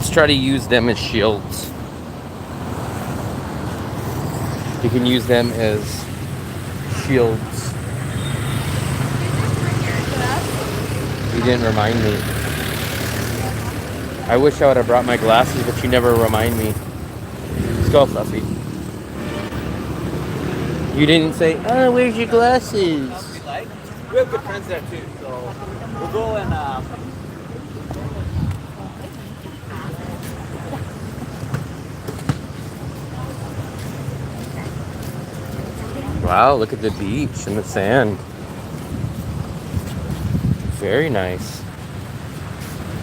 Let's try to use them as shields. You can use them as shields. You didn't remind me. I wish I would have brought my glasses, but you never remind me. Let's go, Fluffy. You didn't say, oh, where's your glasses? We have good friends there too, so we'll go and Wow, look at the beach and the sand. Very nice.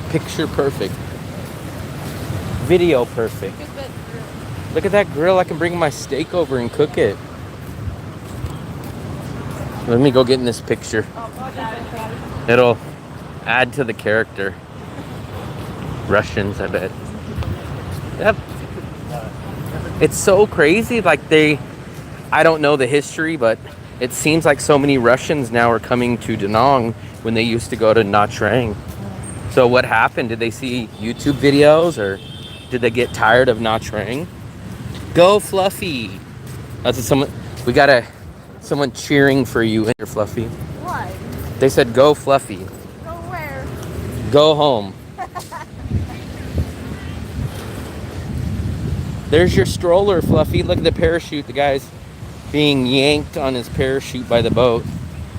Picture perfect. Video perfect. Look at that grill. I can bring my steak over and cook it. Let me go get in this picture. It'll add to the character. Russians, I bet. Yep. It's so crazy. Like I don't know the history, but it seems like so many Russians now are coming to Danang when they used to go to Nha Trang. So what happened? Did they see YouTube videos or did they get tired of Nha Trang? Go Fluffy! That's what someone cheering for you here, Fluffy. Why? They said go Fluffy. Go where? Go home. There's your stroller, Fluffy. Look at the parachute. The guy's being yanked on his parachute by the boat.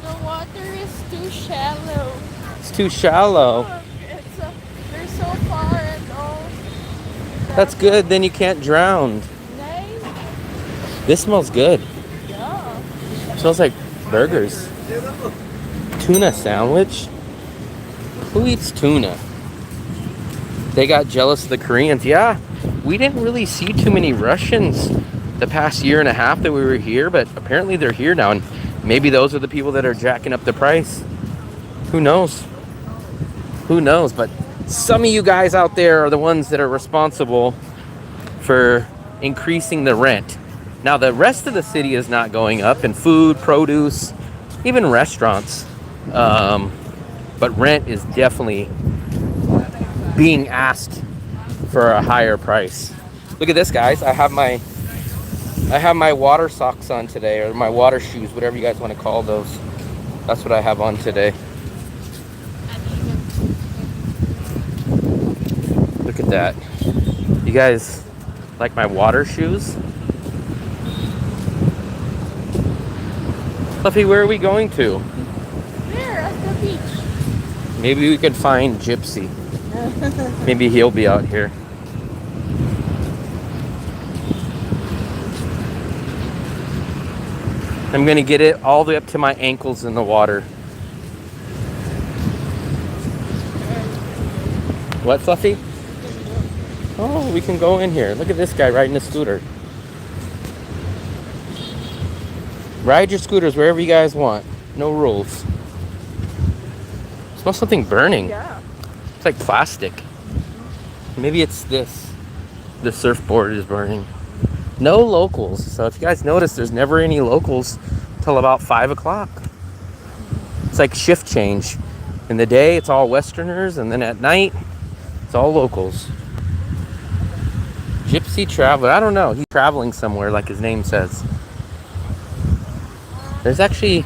The water is too shallow. It's too shallow. Look, they're so far and all. That's good. Then you can't drown. Nice. This smells good. Yeah. Smells like burgers. Tuna sandwich. Who eats tuna? They got jealous of the Koreans. Yeah, we didn't really see too many Russians the past year and a half that we were here, but apparently they're here now, and maybe those are the people that are jacking up the price. Who knows? Who knows? But some of you guys out there are the ones that are responsible for increasing the rent. Now, the rest of the city is not going up in food, produce, even restaurants. But rent is definitely being asked for a higher price. Look at this, guys. I have my water socks on today, or my water shoes, whatever you guys want to call those. That's what I have on today. Look at that. You guys like my water shoes? Fluffy, where are we going to? There, at the beach. Maybe we could find Gypsy. Maybe he'll be out here. I'm gonna get it all the way up to my ankles in the water. What, Fluffy? Oh, we can go in here. Look at this guy riding a scooter. Ride your scooters wherever you guys want. No rules. Smells something burning. Yeah. It's like plastic. Maybe it's this. The surfboard is burning. No locals. So if you guys notice, there's never any locals till about 5 o'clock. It's like shift change. In the day, it's all Westerners, and then at night, it's all locals. Gypsy traveler. I don't know. He's traveling somewhere, like his name says. There's actually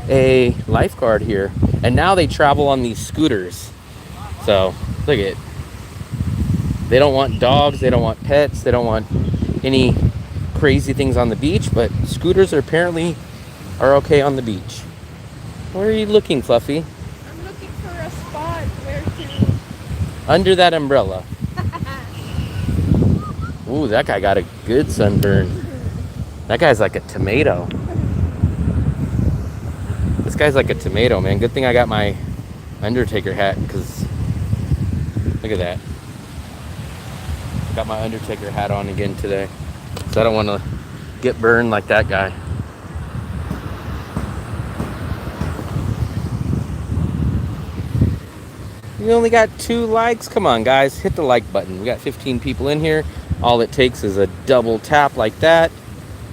a lifeguard here, and now they travel on these scooters. So look at it. They don't want dogs, they don't want pets, they don't want any crazy things on the beach, but scooters apparently are okay on the beach. Where are you looking, Fluffy? I'm looking for a spot where to... Under that umbrella. Ooh, that guy got a good sunburn. That guy's like a tomato. This guy's like a tomato, man. Good thing I got my Undertaker hat, because look at that. Got my Undertaker hat on again today, so I don't want to get burned like that guy. We only got 2 likes. Come on, guys, hit the like button. We got 15 people in here. All it takes is a double tap like that.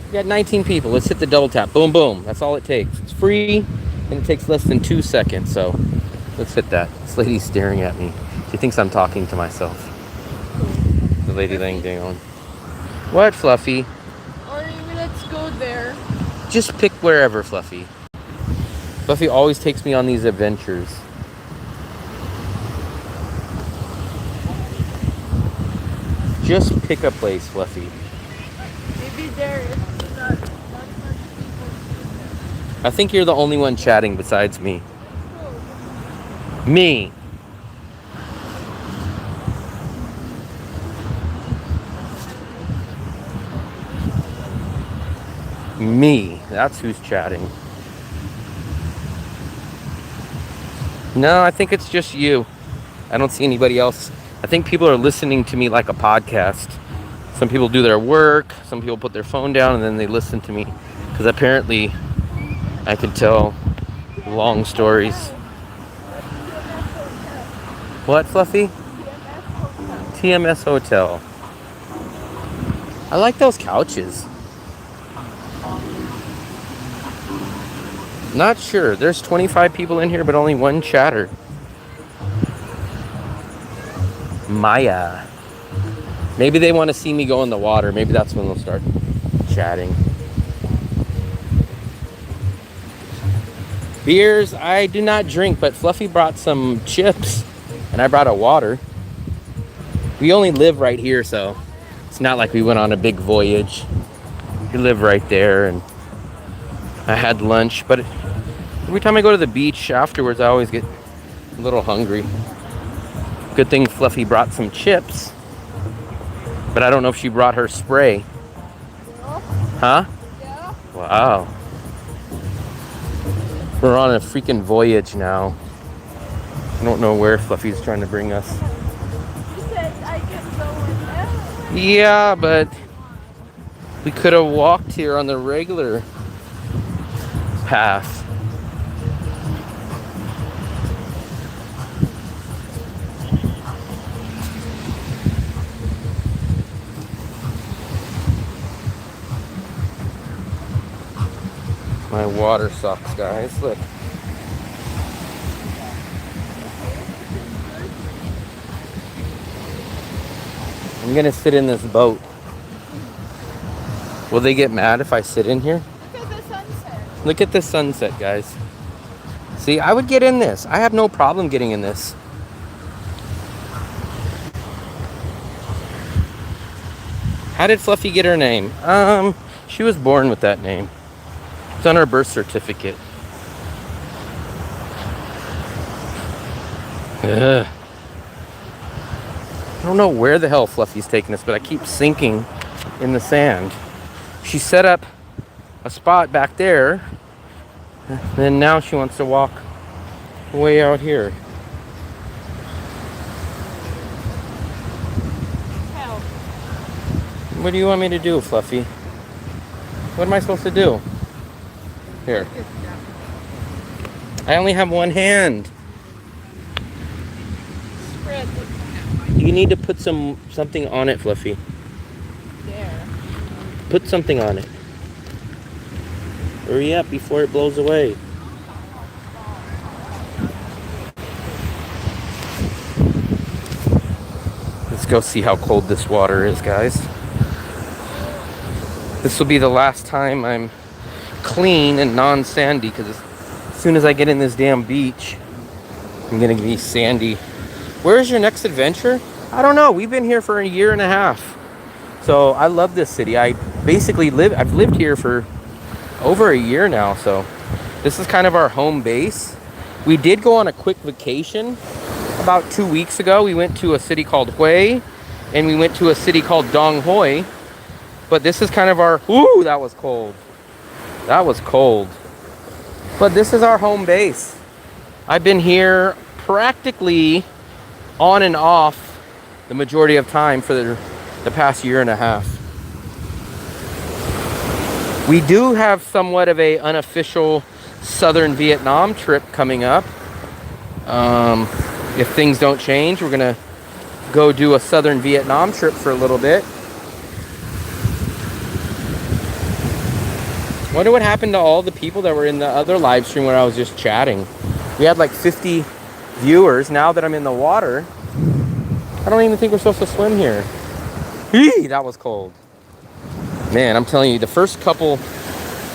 We got 19 people. Let's hit the double tap. Boom, boom. That's all it takes. It's free, and it takes less than 2 seconds. So let's hit that. This lady's staring at me. She thinks I'm talking to myself. Lady Lang doing? What, Fluffy? Or maybe let's go there. Just pick wherever, Fluffy. Fluffy always takes me on these adventures. Just pick a place, Fluffy. Maybe there is not much people. I think you're the only one chatting besides me. Me. Me. That's who's chatting. No, I think it's just you. I don't see anybody else. I think people are listening to me like a podcast. Some people do their work. Some people put their phone down and then they listen to me. Because apparently I can tell long stories. What, Fluffy? TMS Hotel. I like those couches. Not sure. There's 25 people in here, but only one chatter. Maya. Maybe they want to see me go in the water. Maybe that's when they'll start chatting. Beers, I do not drink, but Fluffy brought some chips, and I brought a water. We only live right here, so it's not like we went on a big voyage. We live right there, and I had lunch, but every time I go to the beach afterwards, I always get a little hungry. Good thing Fluffy brought some chips, but I don't know if she brought her spray. Huh? Yeah. Wow. We're on a freaking voyage now. I don't know where Fluffy's trying to bring us. You said I can go whenever. Yeah, but we could have walked here on the regular path. My water sucks, guys. Look. I'm gonna sit in this boat. Will they get mad if I sit in here? Look at the sunset. Look at the sunset, guys. See, I would get in this. I have no problem getting in this. How did Fluffy get her name? She was born with that name. It's on her birth certificate. Ugh. I don't know where the hell Fluffy's taking us, but I keep sinking in the sand. She set up a spot back there, and then now she wants to walk way out here. Help. What do you want me to do, Fluffy? What am I supposed to do? Here. I only have one hand. Spread it You need to put something on it, Fluffy. there. Put something on it. Hurry up before it blows away. Let's go see how cold this water is, guys. This will be the last time I'm clean and non-sandy, because as soon as I get in this damn beach, I'm gonna be sandy. Where's your next adventure? I don't know. We've been here for a year and a half. So I love this city. I've lived here for over a year now. So this is kind of our home base. We did go on a quick vacation about 2 weeks ago. We went to a city called Hue, and we went to a city called Dong Hoi. But this is kind of our, ooh, that was cold. That was cold. But this is our home base. I've been here practically on and off the majority of time for the past year and a half. We do have somewhat of a unofficial southern Vietnam trip coming up. If things don't change, we're gonna go do a southern Vietnam trip for a little bit. Wonder what happened to all the people that were in the other live stream where I was just chatting. We had like 50 viewers. Now that I'm in the water, I don't even think we're supposed to swim here. Eee, that was cold. Man, I'm telling you, the first couple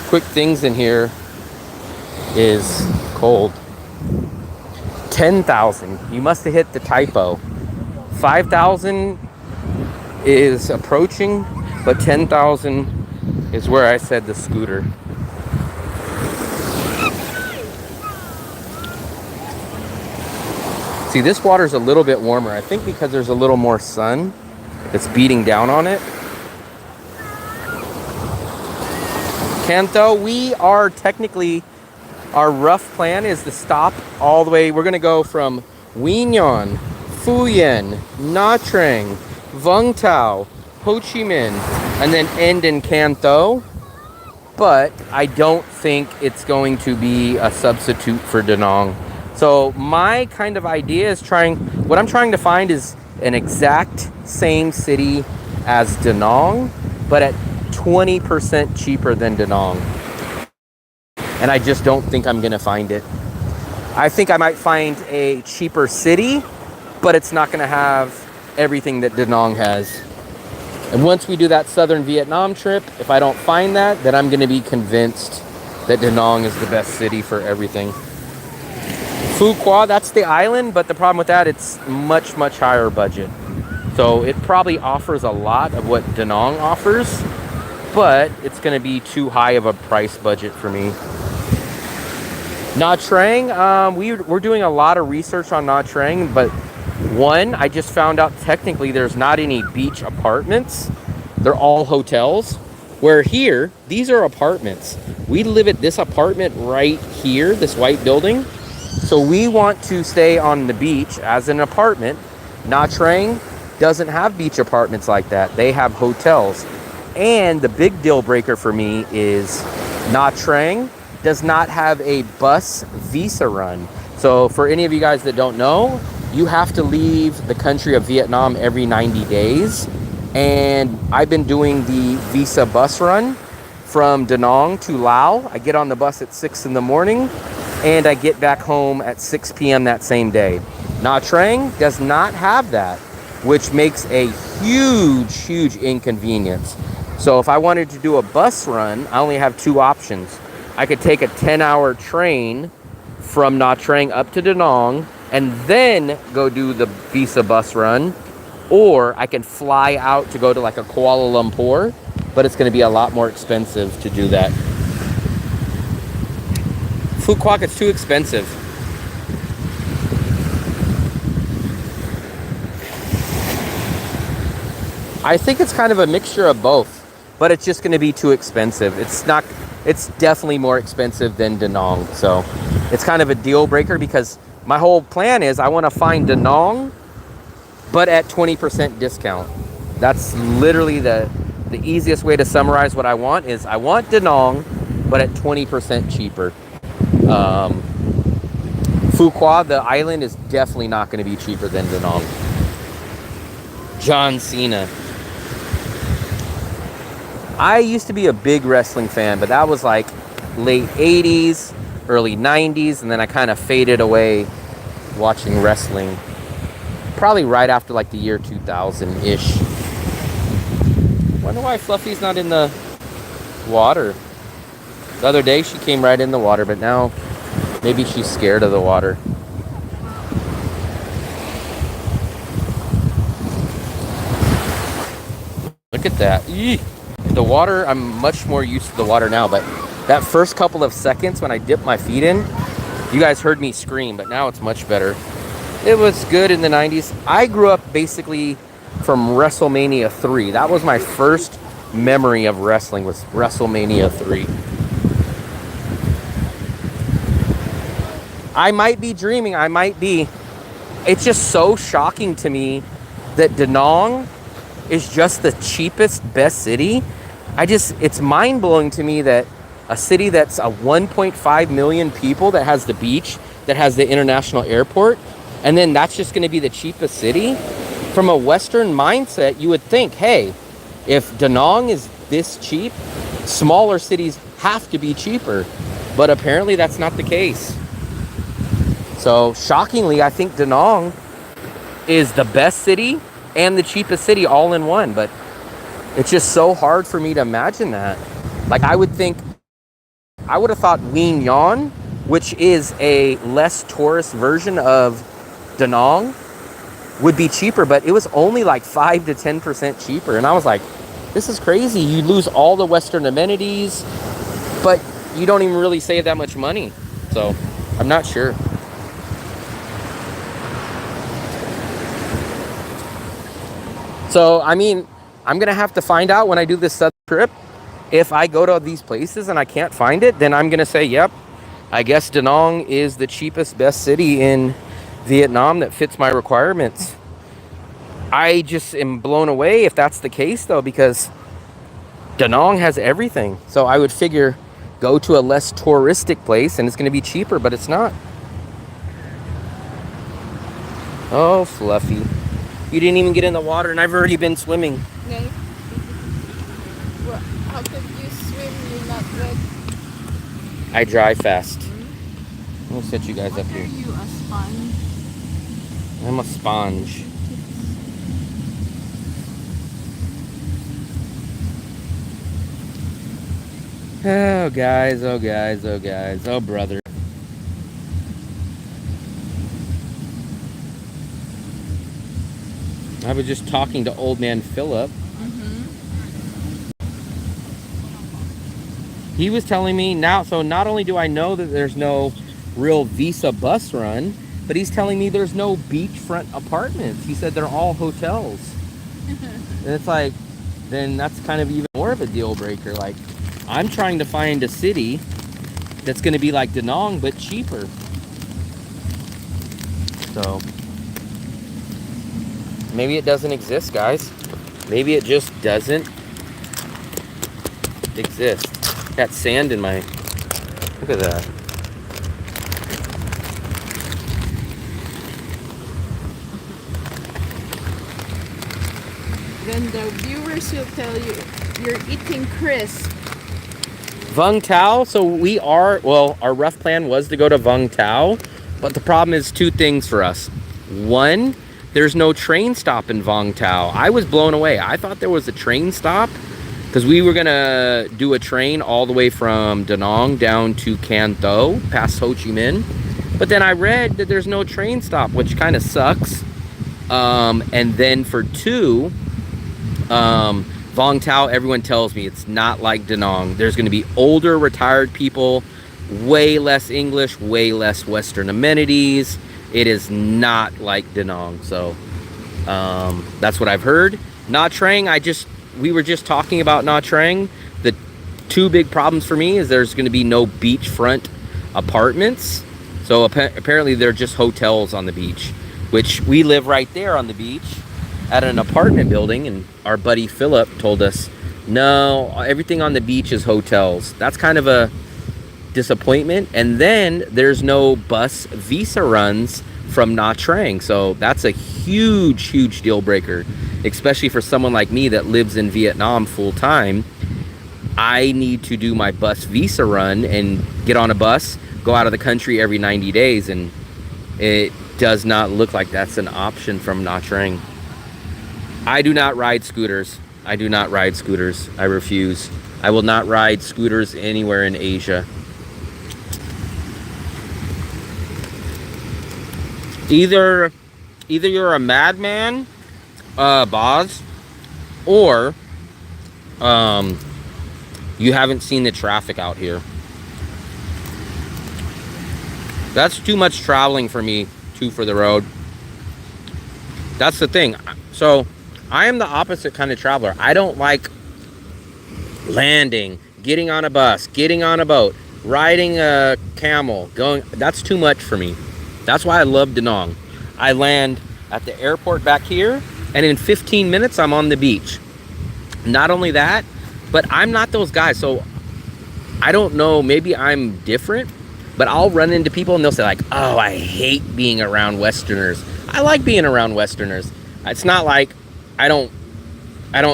quick things in here is cold. 10,000. You must have hit the typo. 5,000 is approaching, but 10,000 is where I said the scooter. See, this water's a little bit warmer. I think because there's a little more sun that's beating down on it. Kanto, we are technically, our rough plan is to stop all the way. We're going to go from Wignon, Phuyen, Nha Trang, Vung Tau, Ho Chi Minh, and then end in Kanto. But I don't think it's going to be a substitute for Danang. So my kind of idea is what I'm trying to find is an exact same city as Danang, but at 20% cheaper than Danang. And I just don't think I'm gonna find it. I think I might find a cheaper city, but it's not gonna have everything that Danang has. And once we do that southern Vietnam trip, if I don't find that, then I'm gonna be convinced that Danang is the best city for everything. Phu Quoc, that's the island, but the problem with that, it's much, much higher budget. So it probably offers a lot of what Danang offers, but it's gonna be too high of a price budget for me. Nha Trang, we're doing a lot of research on Nha Trang, but one, I just found out technically there's not any beach apartments. They're all hotels. Where here, these are apartments. We live at this apartment right here, this white building. So we want to stay on the beach as an apartment. Nha Trang doesn't have beach apartments like that. They have hotels. And the big deal breaker for me is Nha Trang does not have a bus visa run. So for any of you guys that don't know, you have to leave the country of Vietnam every 90 days. And I've been doing the visa bus run from Da Nang to Lao. I get on the bus at 6 in the morning and I get back home at 6 p.m. that same day. Nha Trang does not have that, which makes a huge inconvenience. So if I wanted to do a bus run, I only have two options. I could take a 10-hour train from Nha Trang up to Da Nang and then go do the visa bus run, or I can fly out to go to like a Kuala Lumpur, but it's going to be a lot more expensive to do that. Phu Quoc, it's too expensive. I think it's kind of a mixture of both, but it's just going to be too expensive. It's definitely more expensive than Da Nang. So it's kind of a deal breaker because my whole plan is I want to find Da Nang, but at 20% discount. That's literally the easiest way to summarize what I want is I want Da Nang, but at 20% cheaper. Phu Quoc, the island, is definitely not going to be cheaper than Da Nang. John Cena. I used to be a big wrestling fan, but that was like late 80s, early 90s, and then I kind of faded away watching wrestling. Probably right after like the year 2000-ish. Wonder why Fluffy's not in the water. The other day she came right in the water, but now maybe she's scared of the water. Look at that. Eek. The water, I'm much more used to the water now, but that first couple of seconds when I dipped my feet in, you guys heard me scream, but now it's much better. It was good in the 90s. I grew up basically from WrestleMania 3. That was my first memory of wrestling, was WrestleMania 3. I might be dreaming, I might be. It's just so shocking to me that Da Nang is just the cheapest, best city. It's mind-blowing to me that a city that's a 1.5 million people, that has the beach, that has the international airport, and then that's just going to be the cheapest city. From a Western mindset, you would think, hey, if Da Nang is this cheap, smaller cities have to be cheaper. But apparently that's not the case. So shockingly, I think Da Nang is the best city and the cheapest city all in one. But It's just so hard for me to imagine that. Like I would have thought Wien Yan, which is a less tourist version of Da Nang, would be cheaper, but it was only like 5 to 10% cheaper. And I was like, this is crazy. You lose all the Western amenities, but you don't even really save that much money. So I'm not sure. So, I mean, I'm going to have to find out when I do this southern trip. If I go to these places and I can't find it, then I'm going to say, yep, I guess Da Nang is the cheapest, best city in Vietnam that fits my requirements. I just am blown away if that's the case, though, because Da Nang has everything. So I would figure go to a less touristic place and it's going to be cheaper, but it's not. Oh, Fluffy. You didn't even get in the water and I've already been swimming. No. Well, how could you swim? You're not wet. I dry fast. I'll set you guys up What are here. you, a sponge? I'm a sponge. Oh, guys, oh, guys, oh, guys. Oh, brother. I was just talking to old man Philip. He was telling me now, so not only do I know that there's no real Visa bus run, but he's telling me there's no beachfront apartments. He said they're all hotels. And it's like, then that's kind of even more of a deal breaker. Like, I'm trying to find a city that's going to be like Da Nang, but cheaper. So, maybe it doesn't exist, guys. Maybe it just doesn't exist. Got sand in my... Look at that. Then the viewers will tell you you're eating crisp. Vung Tau, so we are, well, our rough plan was to go to Vung Tau, but the problem is two things for us. One, there's no train stop in Vung Tau. I was blown away. I thought there was a train stop because we were gonna do a train all the way from Da Nang down to Can Tho, past Ho Chi Minh. But then I read that there's no train stop, which kind of sucks. And then for two, Vung Tau, everyone tells me it's not like Da Nang. There's going to be older, retired people, way less English, way less Western amenities. It is not like Da Nang. So that's what I've heard. Nha Trang, we were just talking about Nha Trang. The two big problems for me is there's going to be no beachfront apartments. So apparently they're just hotels on the beach, which we live right there on the beach at an apartment building, and our buddy Philip told us, no, everything on the beach is hotels. That's kind of a disappointment. And then there's no bus visa runs from Nha Trang. So that's a huge, huge deal breaker, especially for someone like me that lives in Vietnam full time. I need to do my bus visa run and get on a bus, go out of the country every 90 days. And it does not look like that's an option from Nha Trang. I do not ride scooters. I do not ride scooters. I refuse. I will not ride scooters anywhere in Asia. Either you're a madman, Boz, or you haven't seen the traffic out here. That's too much traveling for me, too, for the road. That's the thing. So I am the opposite kind of traveler. I don't like landing, getting on a bus, getting on a boat, riding a camel, going. That's too much for me. That's why I love Da Nang. I land at the airport back here, and in 15 minutes, I'm on the beach. Not only that, but I'm not those guys. So I don't know, maybe I'm different, but I'll run into people and they'll say like, oh, I hate being around Westerners. I like being around Westerners. It's not like I don't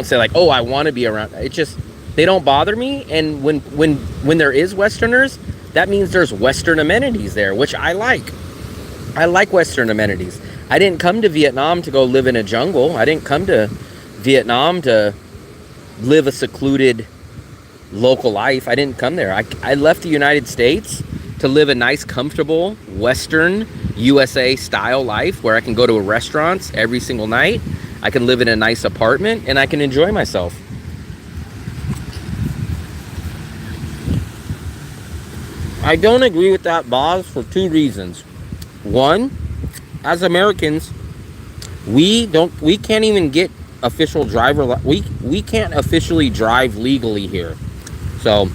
say like, oh, I want to be around. It's just they don't bother me. And when there is Westerners, that means there's Western amenities there, which I like. I like Western amenities. I didn't come to Vietnam to go live in a jungle. I didn't come to Vietnam to live a secluded local life. I didn't come there. I left the United States to live a nice, comfortable, Western USA style life where I can go to restaurants every single night. I can live in a nice apartment and I can enjoy myself. I don't agree with that, boss, for two reasons. One, as Americans, we can't even get official we can't officially drive legally here. So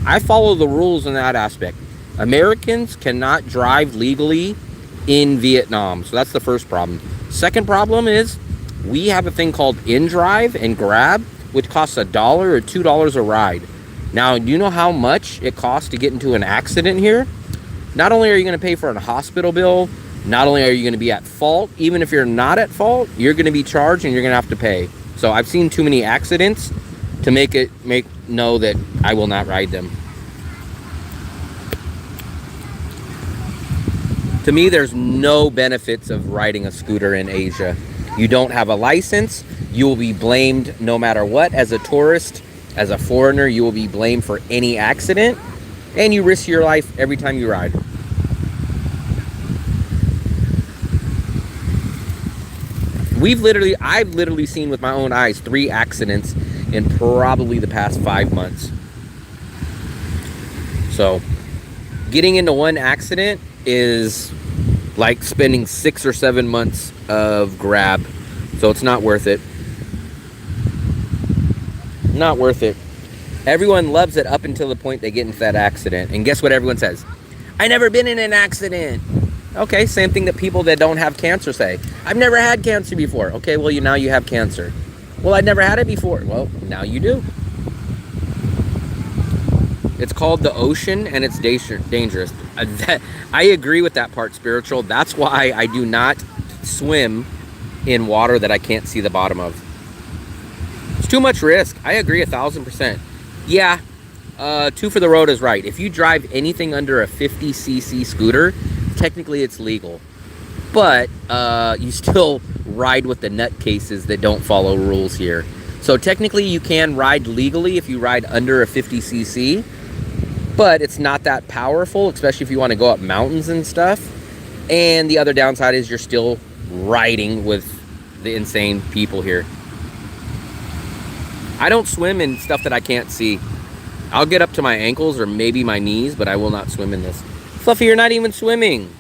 I follow the rules in that aspect. Americans cannot drive legally in Vietnam. So that's the first problem. Second problem is we have a thing called InDrive and Grab, which costs $1 or $2 a ride. Now, do you know how much it costs to get into an accident here? Not only are you going to pay for a hospital bill, not only are you going to be at fault, even if you're not at fault, you're going to be charged and you're going to have to pay. So I've seen too many accidents to make know that I will not ride them. To me, there's no benefits of riding a scooter in Asia. You don't have a license. You will be blamed no matter what. As a tourist, as a foreigner, you will be blamed for any accident, and you risk your life every time you ride. I've literally seen with my own eyes 3 accidents in probably the past 5 months. So getting into one accident is like spending 6 or 7 months of Grab. So it's not worth it. Not worth it. Everyone loves it up until the point they get into that accident. And guess what everyone says? I never been in an accident. Okay, same thing that people that don't have cancer say. I've never had cancer before. Okay, well, now you have cancer. Well, I'd never had it before. Well, now you do. It's called the ocean, and it's dangerous. I agree with that part, spiritual. That's why I do not swim in water that I can't see the bottom of. It's too much risk. I agree 1,000%. Yeah, 2 for the road is right. If you drive anything under a 50cc scooter, technically it's legal. But you still ride with the nutcases that don't follow rules here. So technically you can ride legally if you ride under a 50cc, but it's not that powerful, especially if you want to go up mountains and stuff. And the other downside is you're still riding with the insane people here. I don't swim in stuff that I can't see. I'll get up to my ankles or maybe my knees, but I will not swim in this. Fluffy, you're not even swimming.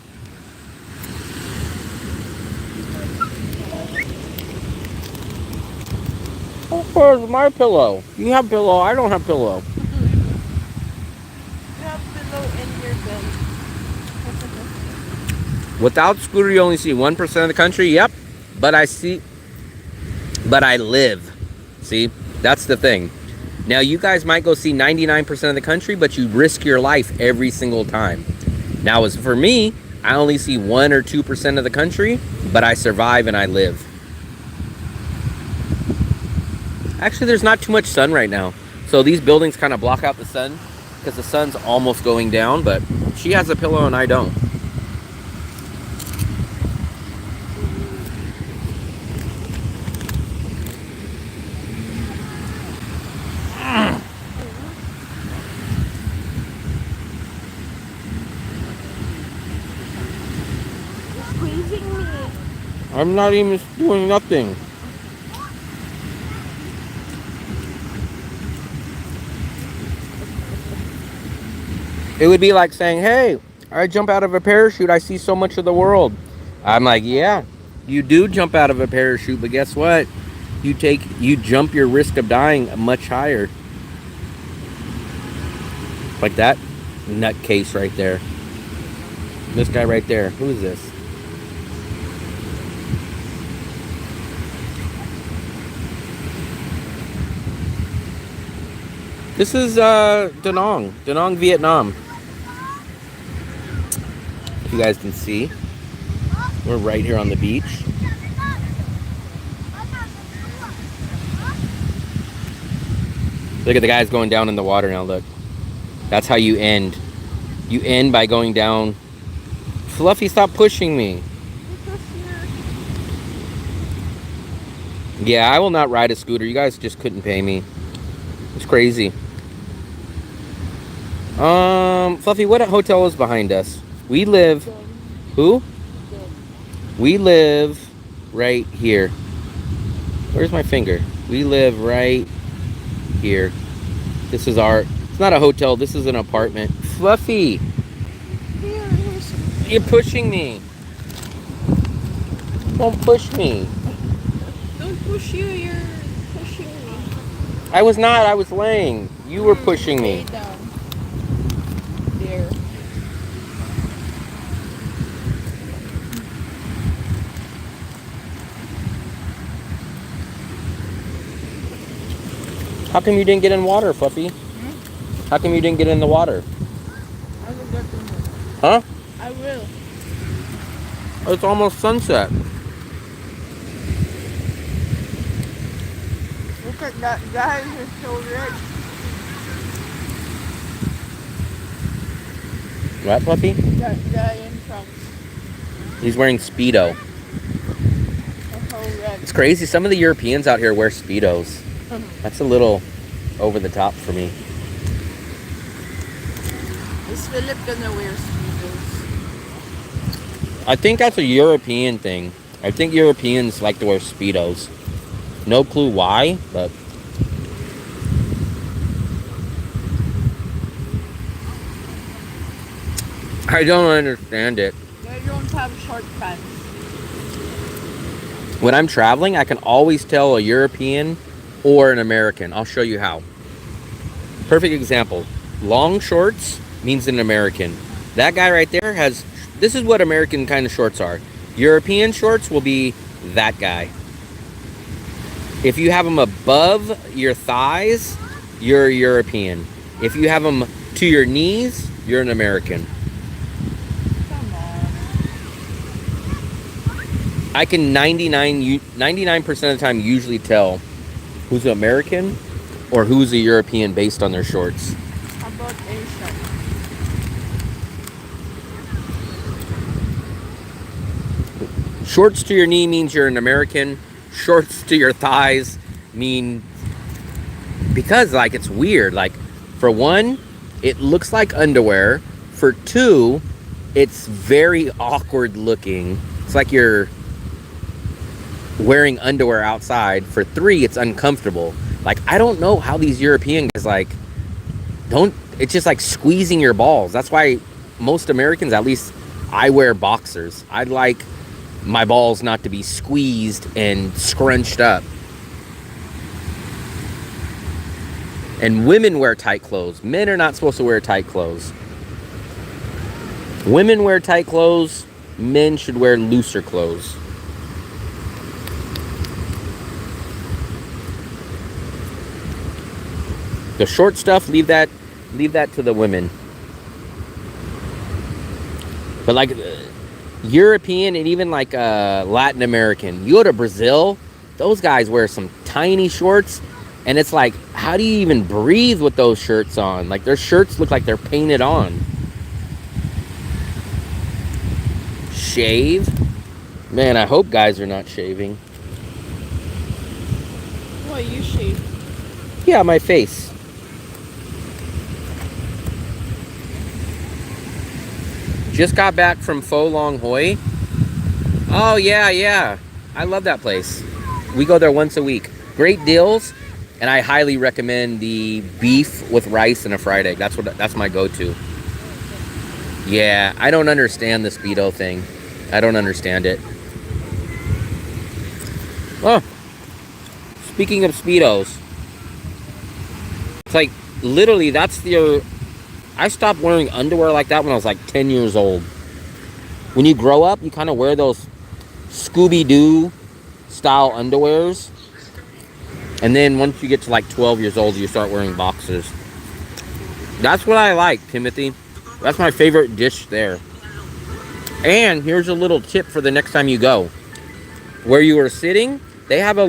Where's my pillow? You have pillow, I don't have pillow. You have pillow in your bed. Without scooter, you only see 1% of the country. Yep, but I live. See, that's the thing. Now, you guys might go see 99% of the country, but you risk your life every single time. Now, as for me, I only see 1 or 2% of the country, but I survive and I live. Actually, there's not too much sun right now. So these buildings kind of block out the sun because the sun's almost going down, but she has a pillow and I don't. Squeezing me. I'm not even doing nothing. It would be like saying, hey, I jump out of a parachute, I see so much of the world. I'm like, yeah, you do jump out of a parachute, but guess what? You jump your risk of dying much higher. Like that nutcase right there. This guy right there. Who is this? This is Danang, Vietnam. If you guys can see, we're right here on the beach. Look at the guys going down in the water now, look. That's how you end. You end by going down. Fluffy, stop pushing me. Yeah, I will not ride a scooter. You guys just couldn't pay me. It's crazy. Fluffy, what hotel is behind us? We live. Who? We live right here. Where's my finger? We live right here. This is our. It's not a hotel. This is an apartment. Fluffy, you're pushing me. Don't push me. Don't push you. You're pushing me. I was not. I was laying. You were pushing me. Lay down. There. How come you didn't get in water, Fluffy? How come you didn't get in the water? I will get in there. Huh? I will. It's almost sunset. Look at that guy. He's so rich. What, Fluffy? That guy in trunks. He's wearing Speedo. That's so red. It's crazy. Some of the Europeans out here wear Speedos. That's a little over the top for me. Is Philip gonna wear speedos? I think that's a European thing. I think Europeans like to wear Speedos. No clue why, but... I don't understand it. They don't have short pants. When I'm traveling, I can always tell a European or an American. I'll show you how. Perfect example. Long shorts means an American. That guy right there has... This is what American kind of shorts are. European shorts will be that guy. If you have them above your thighs, you're a European. If you have them to your knees, you're an American. Come on. I can 99% of the time usually tell who's an American or who's a European based on their shorts. How about Asia? Shorts to your knee means you're an American. Shorts to your thighs mean... Because, like, it's weird. Like, for one, it looks like underwear. For two, it's very awkward looking. It's like you're wearing underwear outside. For three, it's uncomfortable. Like, I don't know how these European guys, like, don't... It's just like squeezing your balls. That's why most Americans, at least I wear boxers. I like my balls not to be squeezed and scrunched up. And women wear tight clothes. Men are not supposed to wear tight clothes. Women wear tight clothes. Men should wear looser clothes. The short stuff, leave that to the women. But like European and even like Latin American, you go to Brazil, those guys wear some tiny shorts, and it's like, how do you even breathe with those shirts on? Like, their shirts look like they're painted on. Shave? Man, I hope guys are not shaving. Why you shave? Yeah, my face. Just got back from Pho Long Hoi. Oh, yeah. I love that place. We go there once a week. Great deals, and I highly recommend the beef with rice and a fried egg. That's my go-to. Yeah, I don't understand the Speedo thing. I don't understand it. Oh, speaking of Speedos, it's like, literally, that's the... I stopped wearing underwear like that when I was like 10 years old. When you grow up, you kind of wear those Scooby-Doo style underwears. And then once you get to like 12 years old, you start wearing boxers. That's what I like, Timothy. That's my favorite dish there. And here's a little tip for the next time you go. Where you are sitting, they have a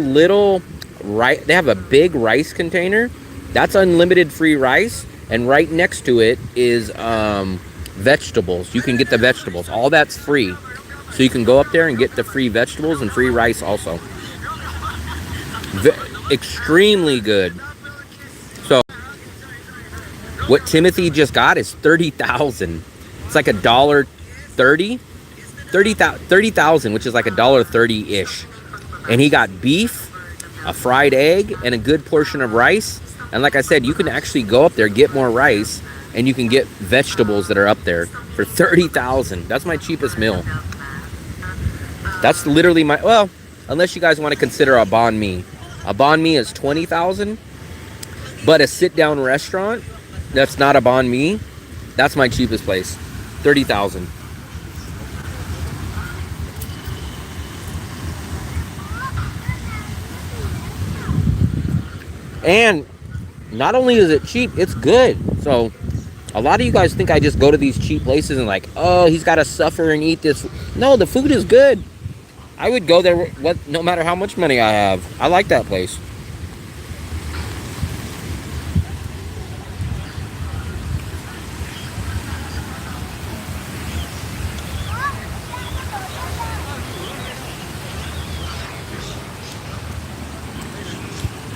big rice container. That's unlimited free rice. And right next to it is vegetables. You can get the vegetables. All that's free. So you can go up there and get the free vegetables and free rice also. Extremely good. So What Timothy just got is 30,000. It's like $30,000, which is like $1.30-ish. And he got beef, a fried egg, and a good portion of rice. And like I said, you can actually go up there, get more rice, and you can get vegetables that are up there for 30,000. That's my cheapest meal. That's literally my, well, unless you guys want to consider a banh mi. A banh mi is 20,000, but a sit-down restaurant that's not a banh mi, that's my cheapest place, 30,000. And not only is it cheap, it's good. So a lot of you guys think I just go to these cheap places and like, oh, he's got to suffer and eat this. No, the food is good. I would go there no matter how much money I have. I like that place.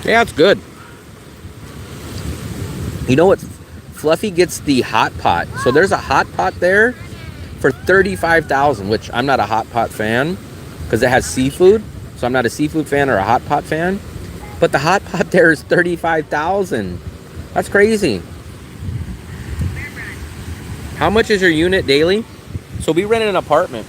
Yeah, it's good. You know what? Fluffy gets the hot pot. So there's a hot pot there for 35,000, which I'm not a hot pot fan because it has seafood. So I'm not a seafood fan or a hot pot fan. But the hot pot there is 35,000. That's crazy. How much is your unit daily? So we rented an apartment.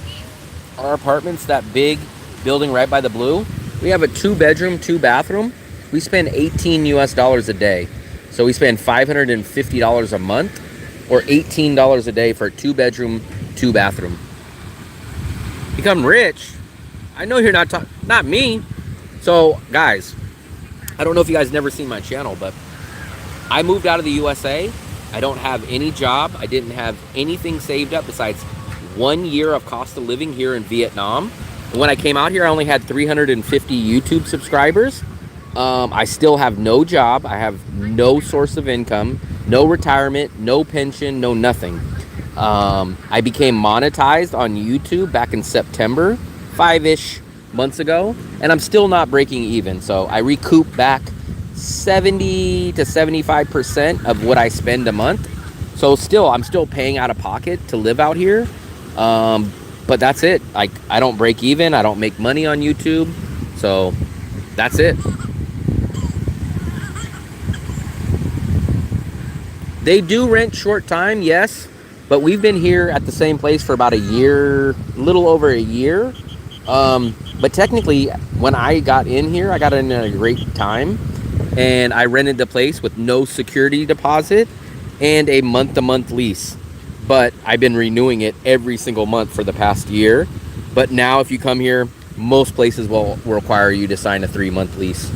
Our apartment's that big building right by the blue. We have a 2-bedroom, 2-bathroom. We spend $18 a day. So we spend $550 a month or $18 a day for a 2-bedroom, 2-bathroom. Become rich. I know you're not me. So guys, I don't know if you guys never seen my channel, but I moved out of the USA. I don't have any job. I didn't have anything saved up besides 1 year of cost of living here in Vietnam. And when I came out here, I only had 350 YouTube subscribers. I still have no job. I have no source of income, no retirement, no pension, no nothing. I became monetized on YouTube back in September, 5-ish months ago, and I'm still not breaking even. So I recoup back 70 to 75% of what I spend a month. So I'm still paying out of pocket to live out here. But that's it. Like, I don't break even. I don't make money on YouTube. So that's it. They do rent short time, yes, but we've been here at the same place for about a year, a little over a year. But technically, when I got in here, I got in at a great time, and I rented the place with no security deposit and a month-to-month lease. But I've been renewing it every single month for the past year. But now if you come here, most places will require you to sign a 3-month lease.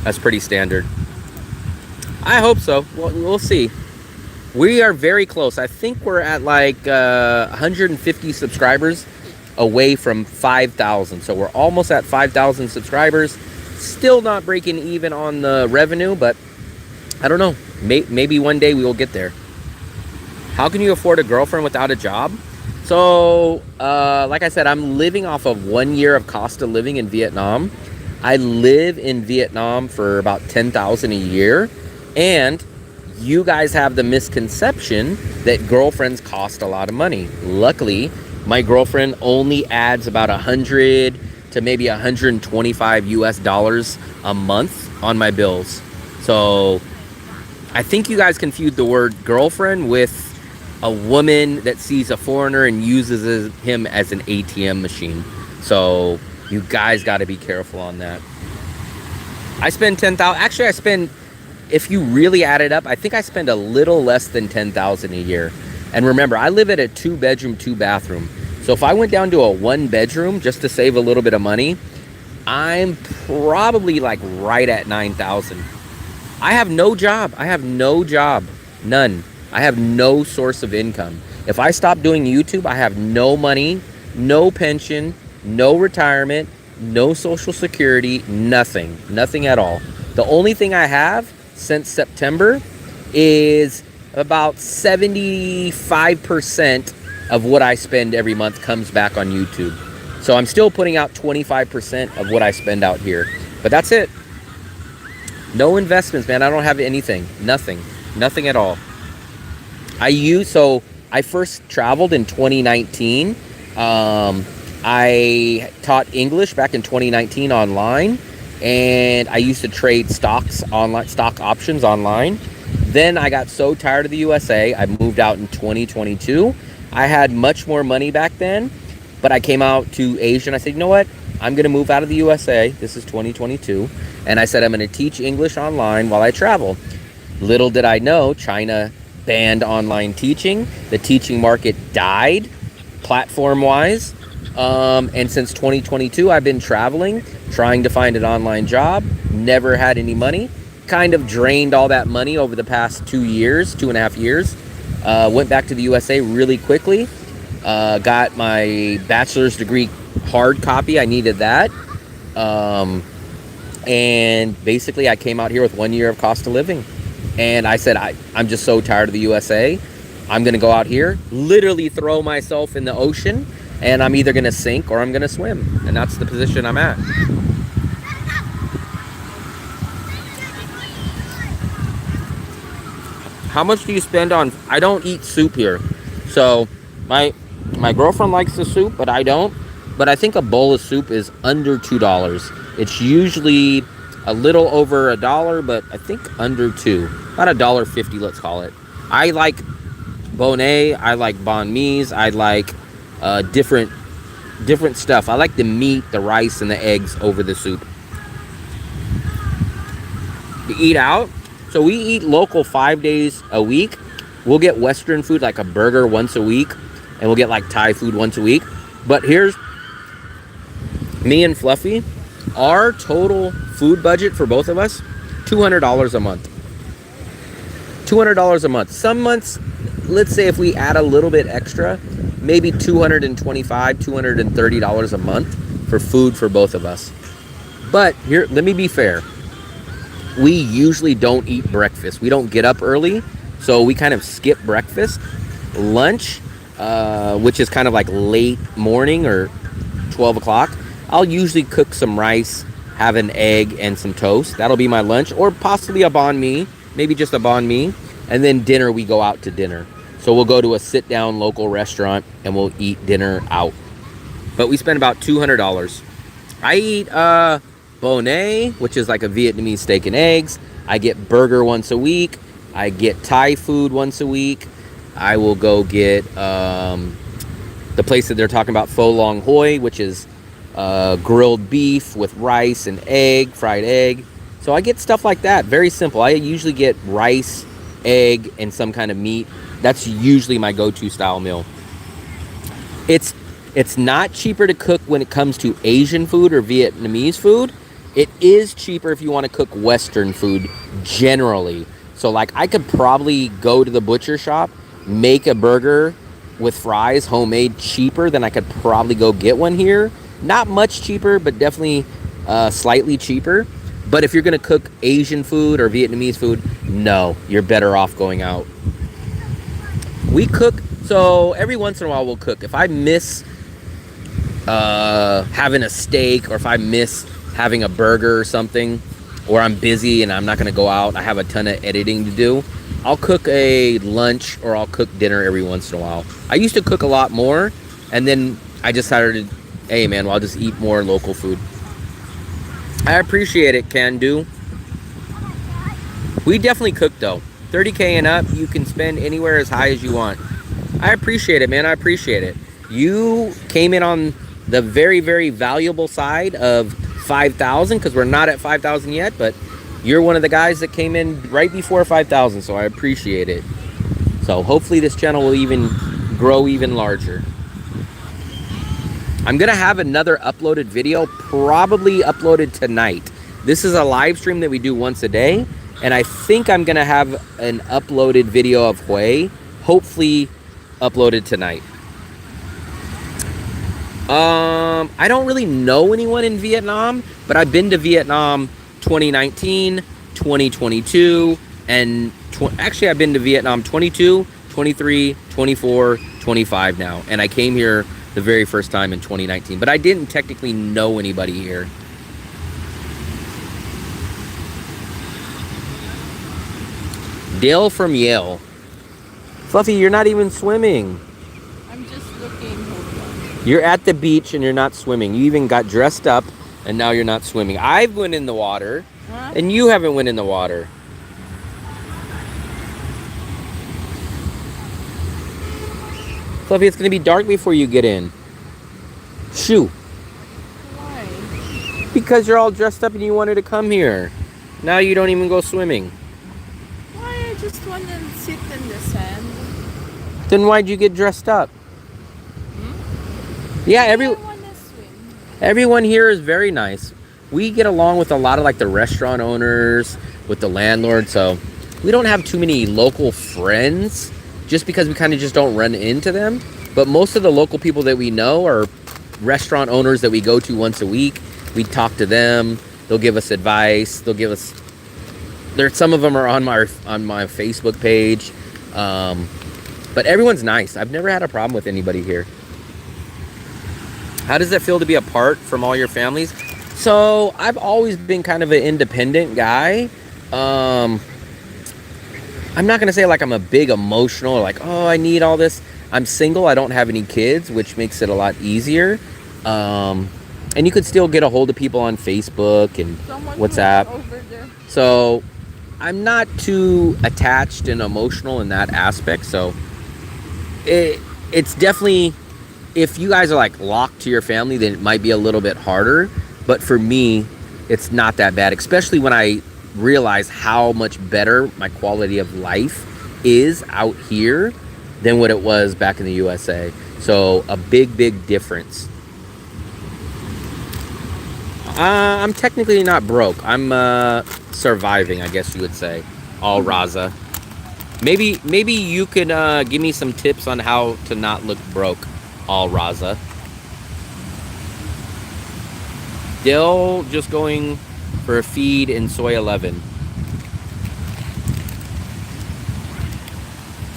That's pretty standard. I hope so. We'll see. We are very close. I think we're at like 150 subscribers away from 5,000. So we're almost at 5,000 subscribers. Still not breaking even on the revenue, but I don't know. Maybe one day we will get there. How can you afford a girlfriend without a job? So, like I said, I'm living off of 1 year of cost of living in Vietnam. I live in Vietnam for about $10,000 a year. And you guys have the misconception that girlfriends cost a lot of money. Luckily, my girlfriend only adds about 100 to maybe 125 US dollars a month on my bills. So I think you guys confused the word girlfriend with a woman that sees a foreigner and uses him as an ATM machine. So you guys got to be careful on that. I spend 10,000. Actually, I spend, if you really add it up, I think I spend a little less than 10,000 a year. And remember, I live at a 2-bedroom, 2-bathroom. So if I went down to a 1-bedroom just to save a little bit of money, I'm probably like right at 9,000. I have no job. None. I have no source of income. If I stop doing YouTube, I have no money, no pension, no retirement, no social security, nothing at all. The only thing I have since September is about 75% of what I spend every month comes back on YouTube. So I'm still putting out 25% of what I spend out here. But that's it. No investments, man. I don't have anything. Nothing. Nothing at all. So I first traveled in 2019. I taught English back in 2019 online, and I used to trade stocks online, stock options online. Then I got so tired of the USA, I moved out in 2022. I had much more money back then, but I came out to Asia and I said, you know what? I'm going to move out of the USA. This is 2022. And I said, I'm going to teach English online while I travel. Little did I know, China banned online teaching. The teaching market died platform-wise. And since 2022, I've been traveling, trying to find an online job. Never had any money. Kind of drained all that money over the past 2.5 years. Went back to the USA really quickly. Got my bachelor's degree hard copy. I needed that. And basically, I came out here with 1 year of cost of living. And I said, I'm just so tired of the USA. I'm going to go out here, literally throw myself in the ocean, and I'm either going to sink or I'm going to swim. And that's the position I'm at. How much do you spend on... I don't eat soup here. So my girlfriend likes the soup, but I don't. But I think a bowl of soup is under $2. It's usually a little over $1, but I think under $2. About $1.50, let's call it. I like bonnet. I like banh mi's. I like different stuff. I like the meat, the rice, and the eggs over the soup. To eat out, so we eat local 5 days a week. We'll get Western food like a burger once a week, and we'll get like Thai food once a week. But here's me and Fluffy. Our total food budget for both of us, $200 a month. $200 a month. Some months, let's say if we add a little bit extra, maybe $225, $230 a month for food for both of us. But here, let me be fair. We usually don't eat breakfast. We don't get up early, so we kind of skip breakfast. Lunch, which is kind of like late morning or 12 o'clock, I'll usually cook some rice, have an egg and some toast. That'll be my lunch, or possibly a banh mi, maybe just a banh mi. And then dinner, we go out to dinner. So we'll go to a sit-down local restaurant and we'll eat dinner out. But we spend about $200. I eat bonnet, which is like a Vietnamese steak and eggs. I get burger once a week. I get Thai food once a week. I will go get the place that they're talking about, Pho Long Hoi, which is grilled beef with rice and egg, fried egg. So I get stuff like that. Very simple. I usually get rice, egg, and some kind of meat. That's usually my go-to style meal. It's not cheaper to cook when it comes to Asian food or Vietnamese food. It is cheaper if you want to cook Western food generally. So like I could probably go to the butcher shop, make a burger with fries homemade cheaper than I could probably go get one here. Not much cheaper, but definitely slightly cheaper. But if you're going to cook Asian food or Vietnamese food, no, you're better off going out. We cook, so every once in a while we'll cook. If I miss having a steak, or if I miss having a burger or something, or I'm busy and I'm not going to go out, I have a ton of editing to do, I'll cook a lunch or I'll cook dinner every once in a while. I used to cook a lot more, and then I decided, hey man, well, I'll just eat more local food. I appreciate it, Can Do. We definitely cook though. 30K and up, you can spend anywhere as high as you want. I appreciate it, man. I appreciate it. You came in on the very, very valuable side of 5,000, because we're not at 5,000 yet, but you're one of the guys that came in right before 5,000, so I appreciate it. So hopefully this channel will even grow even larger. I'm gonna have another uploaded video, probably uploaded tonight. This is a live stream that we do once a day, and I think I'm gonna have an uploaded video of Hue, hopefully uploaded tonight. I don't really know anyone in Vietnam, but I've been to Vietnam 2019, 2022, and actually I've been to Vietnam 22, 23, 24, 25 now, and I came here the very first time in 2019, but I didn't technically know anybody here. Dale from Yale. Fluffy, you're not even swimming. I'm just looking. Hold on. You're at the beach and you're not swimming. You even got dressed up and now you're not swimming. I've went in the water Huh? and you haven't went in the water. Fluffy, it's going to be dark before you get in. Shoo. Why? Because you're all dressed up and you wanted to come here. Now you don't even go swimming. Why? I just want to sit in the sand. Then why'd you get dressed up? Yeah, I want to swim. everyone here is very nice. We get along with a lot of like the restaurant owners, with the landlord, so we don't have too many local friends just because we kind of just don't run into them. But most of the local people that we know are restaurant owners that we go to once a week. We talk to them. They'll give us advice. They'll give us. Some of them are on my Facebook page, but everyone's nice. I've never had a problem with anybody here. How does it feel to be apart from all your families? So I've always been kind of an independent guy. I'm not going to say like I'm a big emotional or like, oh, I need all this. I'm single. I don't have any kids, which makes it a lot easier. And you could still get a hold of people on Facebook and Someone WhatsApp. over there. So I'm not too attached and emotional in that aspect. So it's definitely, if you guys are like locked to your family, then it might be a little bit harder. But for me, it's not that bad, especially when I realize how much better my quality of life is out here than what it was back in the USA. So a big difference. I'm technically not broke. I'm surviving, I guess you would say. All Raza. Maybe you could give me some tips on how to not look broke. All Raza. Dill just going for a feed in soy 11.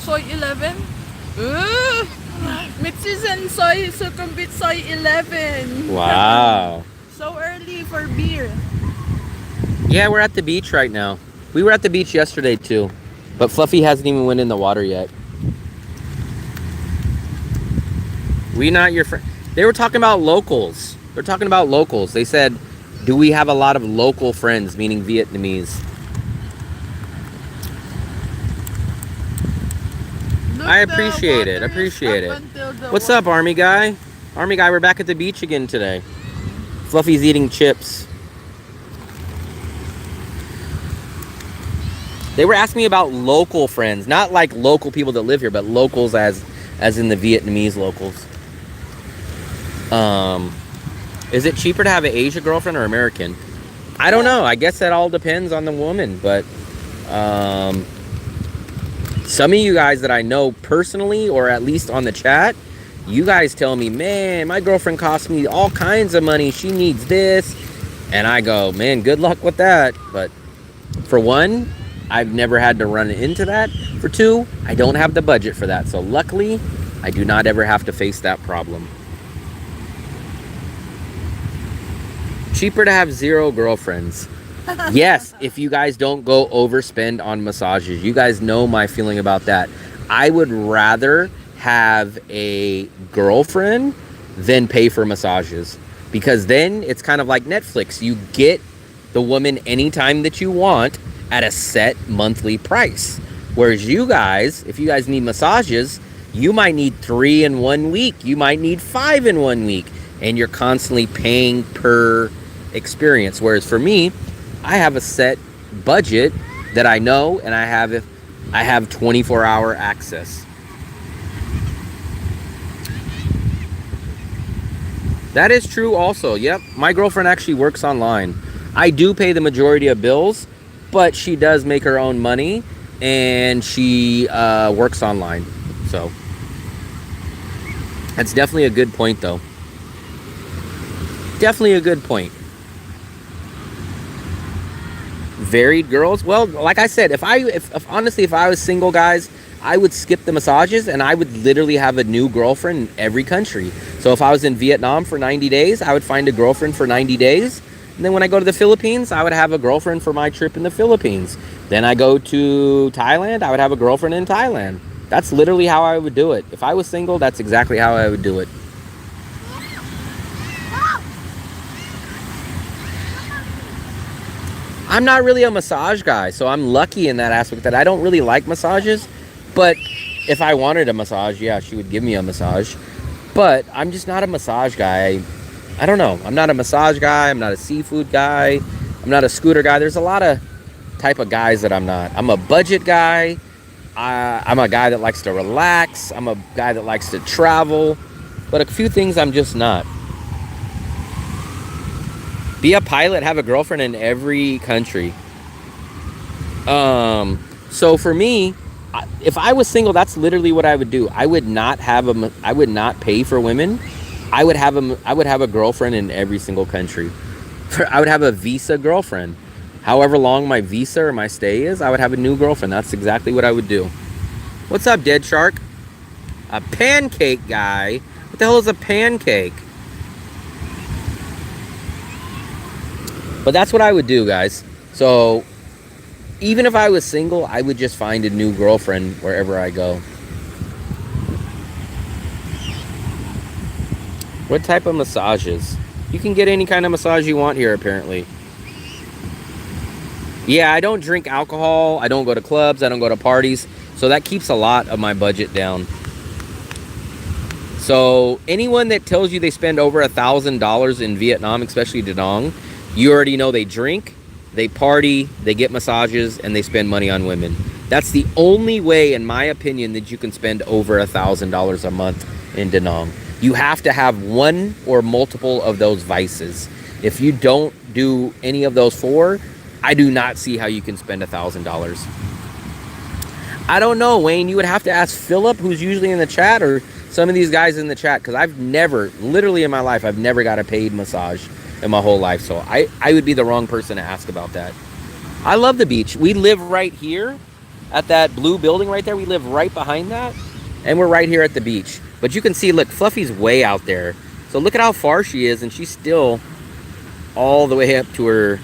Soy 11? Mixes and soy, succumbit soy 11. Wow. So early for beer. Yeah, we're at the beach right now. We were at the beach yesterday too, but Fluffy hasn't even went in the water yet. We not your friend. They were talking about locals. They're talking about locals. They said, do we have a lot of local friends, meaning Vietnamese? I appreciate it. Appreciate it. What's up, Army Guy? Army Guy, we're back at the beach again today. Fluffy's eating chips. They were asking me about local friends, not like local people that live here, but locals as in the Vietnamese locals. Is it cheaper to have an Asian girlfriend or American? I don't know. I guess that all depends on the woman, but some of you guys that I know personally, or at least on the chat, you guys tell me, man, my girlfriend costs me all kinds of money. She needs this. And I go, man, good luck with that. But for one, I've never had to run into that. For two, I don't have the budget for that. So luckily, I do not ever have to face that problem. Cheaper to have 0 girlfriends. Yes, if you guys don't go overspend on massages. You guys know my feeling about that. I would rather have a girlfriend than pay for massages, because then it's kind of like Netflix. You get the woman anytime that you want at a set monthly price. Whereas you guys, if you guys need massages, you might need 3 in 1 week. You might need 5 in 1 week. And you're constantly paying per experience. Whereas for me, I have a set budget that I know, and I have 24-hour access. That is true also. Yep. My girlfriend actually works online. I do pay the majority of bills, but she does make her own money, and she works online. So that's definitely a good point, though. Definitely a good point. Varied girls. Well, like I said, if honestly, if I was single, guys, I would skip the massages and I would literally have a new girlfriend in every country. So if I was in Vietnam for 90 days, I would find a girlfriend for 90 days. And then when I go to the Philippines, I would have a girlfriend for my trip in the Philippines. Then I go to Thailand, I would have a girlfriend in Thailand. That's literally how I would do it. If I was single, that's exactly how I would do it. I'm not really a massage guy, so I'm lucky in that aspect that I don't really like massages. But if I wanted a massage, yeah, she would give me a massage. But I'm just not a massage guy. I don't know. I'm not a massage guy. I'm not a seafood guy. I'm not a scooter guy. There's a lot of type of guys that I'm not. I'm a budget guy. I'm a guy that likes to relax. I'm a guy that likes to travel. But a few things I'm just not. Be a pilot, have a girlfriend in every country. So for me, if I was single, that's literally what I would do. I would not pay for women. I would have a girlfriend in every single country. I would have a visa girlfriend. However long my visa or my stay is, I would have a new girlfriend. That's exactly what I would do. What's up, Dead Shark? A pancake guy? What the hell is a pancake? But that's what I would do, guys. So even if I was single, I would just find a new girlfriend wherever I go. What type of massages? You can get any kind of massage you want here, apparently. Yeah, I don't drink alcohol. I don't go to clubs. I don't go to parties. So that keeps a lot of my budget down. So anyone that tells you they spend over $1,000 in Vietnam, especially Da Nang, you already know they drink, they party, they get massages, and they spend money on women. That's the only way, in my opinion, that you can spend over $1,000 a month in Da Nang. You have to have one or multiple of those vices. If you don't do any of those four, I do not see how you can spend $1,000. I don't know, Wayne. You would have to ask Philip, who's usually in the chat, or some of these guys in the chat, because I've never, literally in my life, I've never got a paid massage in my whole life. So I would be the wrong person to ask about that. I love the beach. We live right here at that blue building right there. We live right behind that, and we're right here at the beach. But you can see, look, Fluffy's way out there. So look at how far she is, and she's still all the way up to her,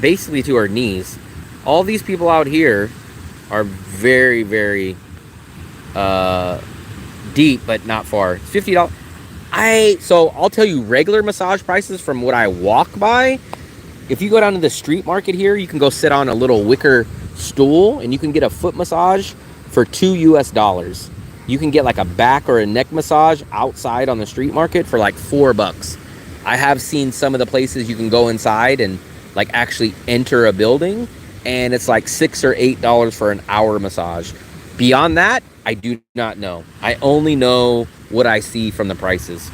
basically to her knees. All these people out here are very, very deep, but not far. It's $50. So I'll tell you regular massage prices from what I walk by. If you go down to the street market here, you can go sit on a little wicker stool and you can get a foot massage for $2 US. You can get like a back or a neck massage outside on the street market for like $4. I have seen some of the places you can go inside and like actually enter a building, and it's like $6 or $8 for an hour massage. Beyond that, I do not know. I only know what I see from the prices.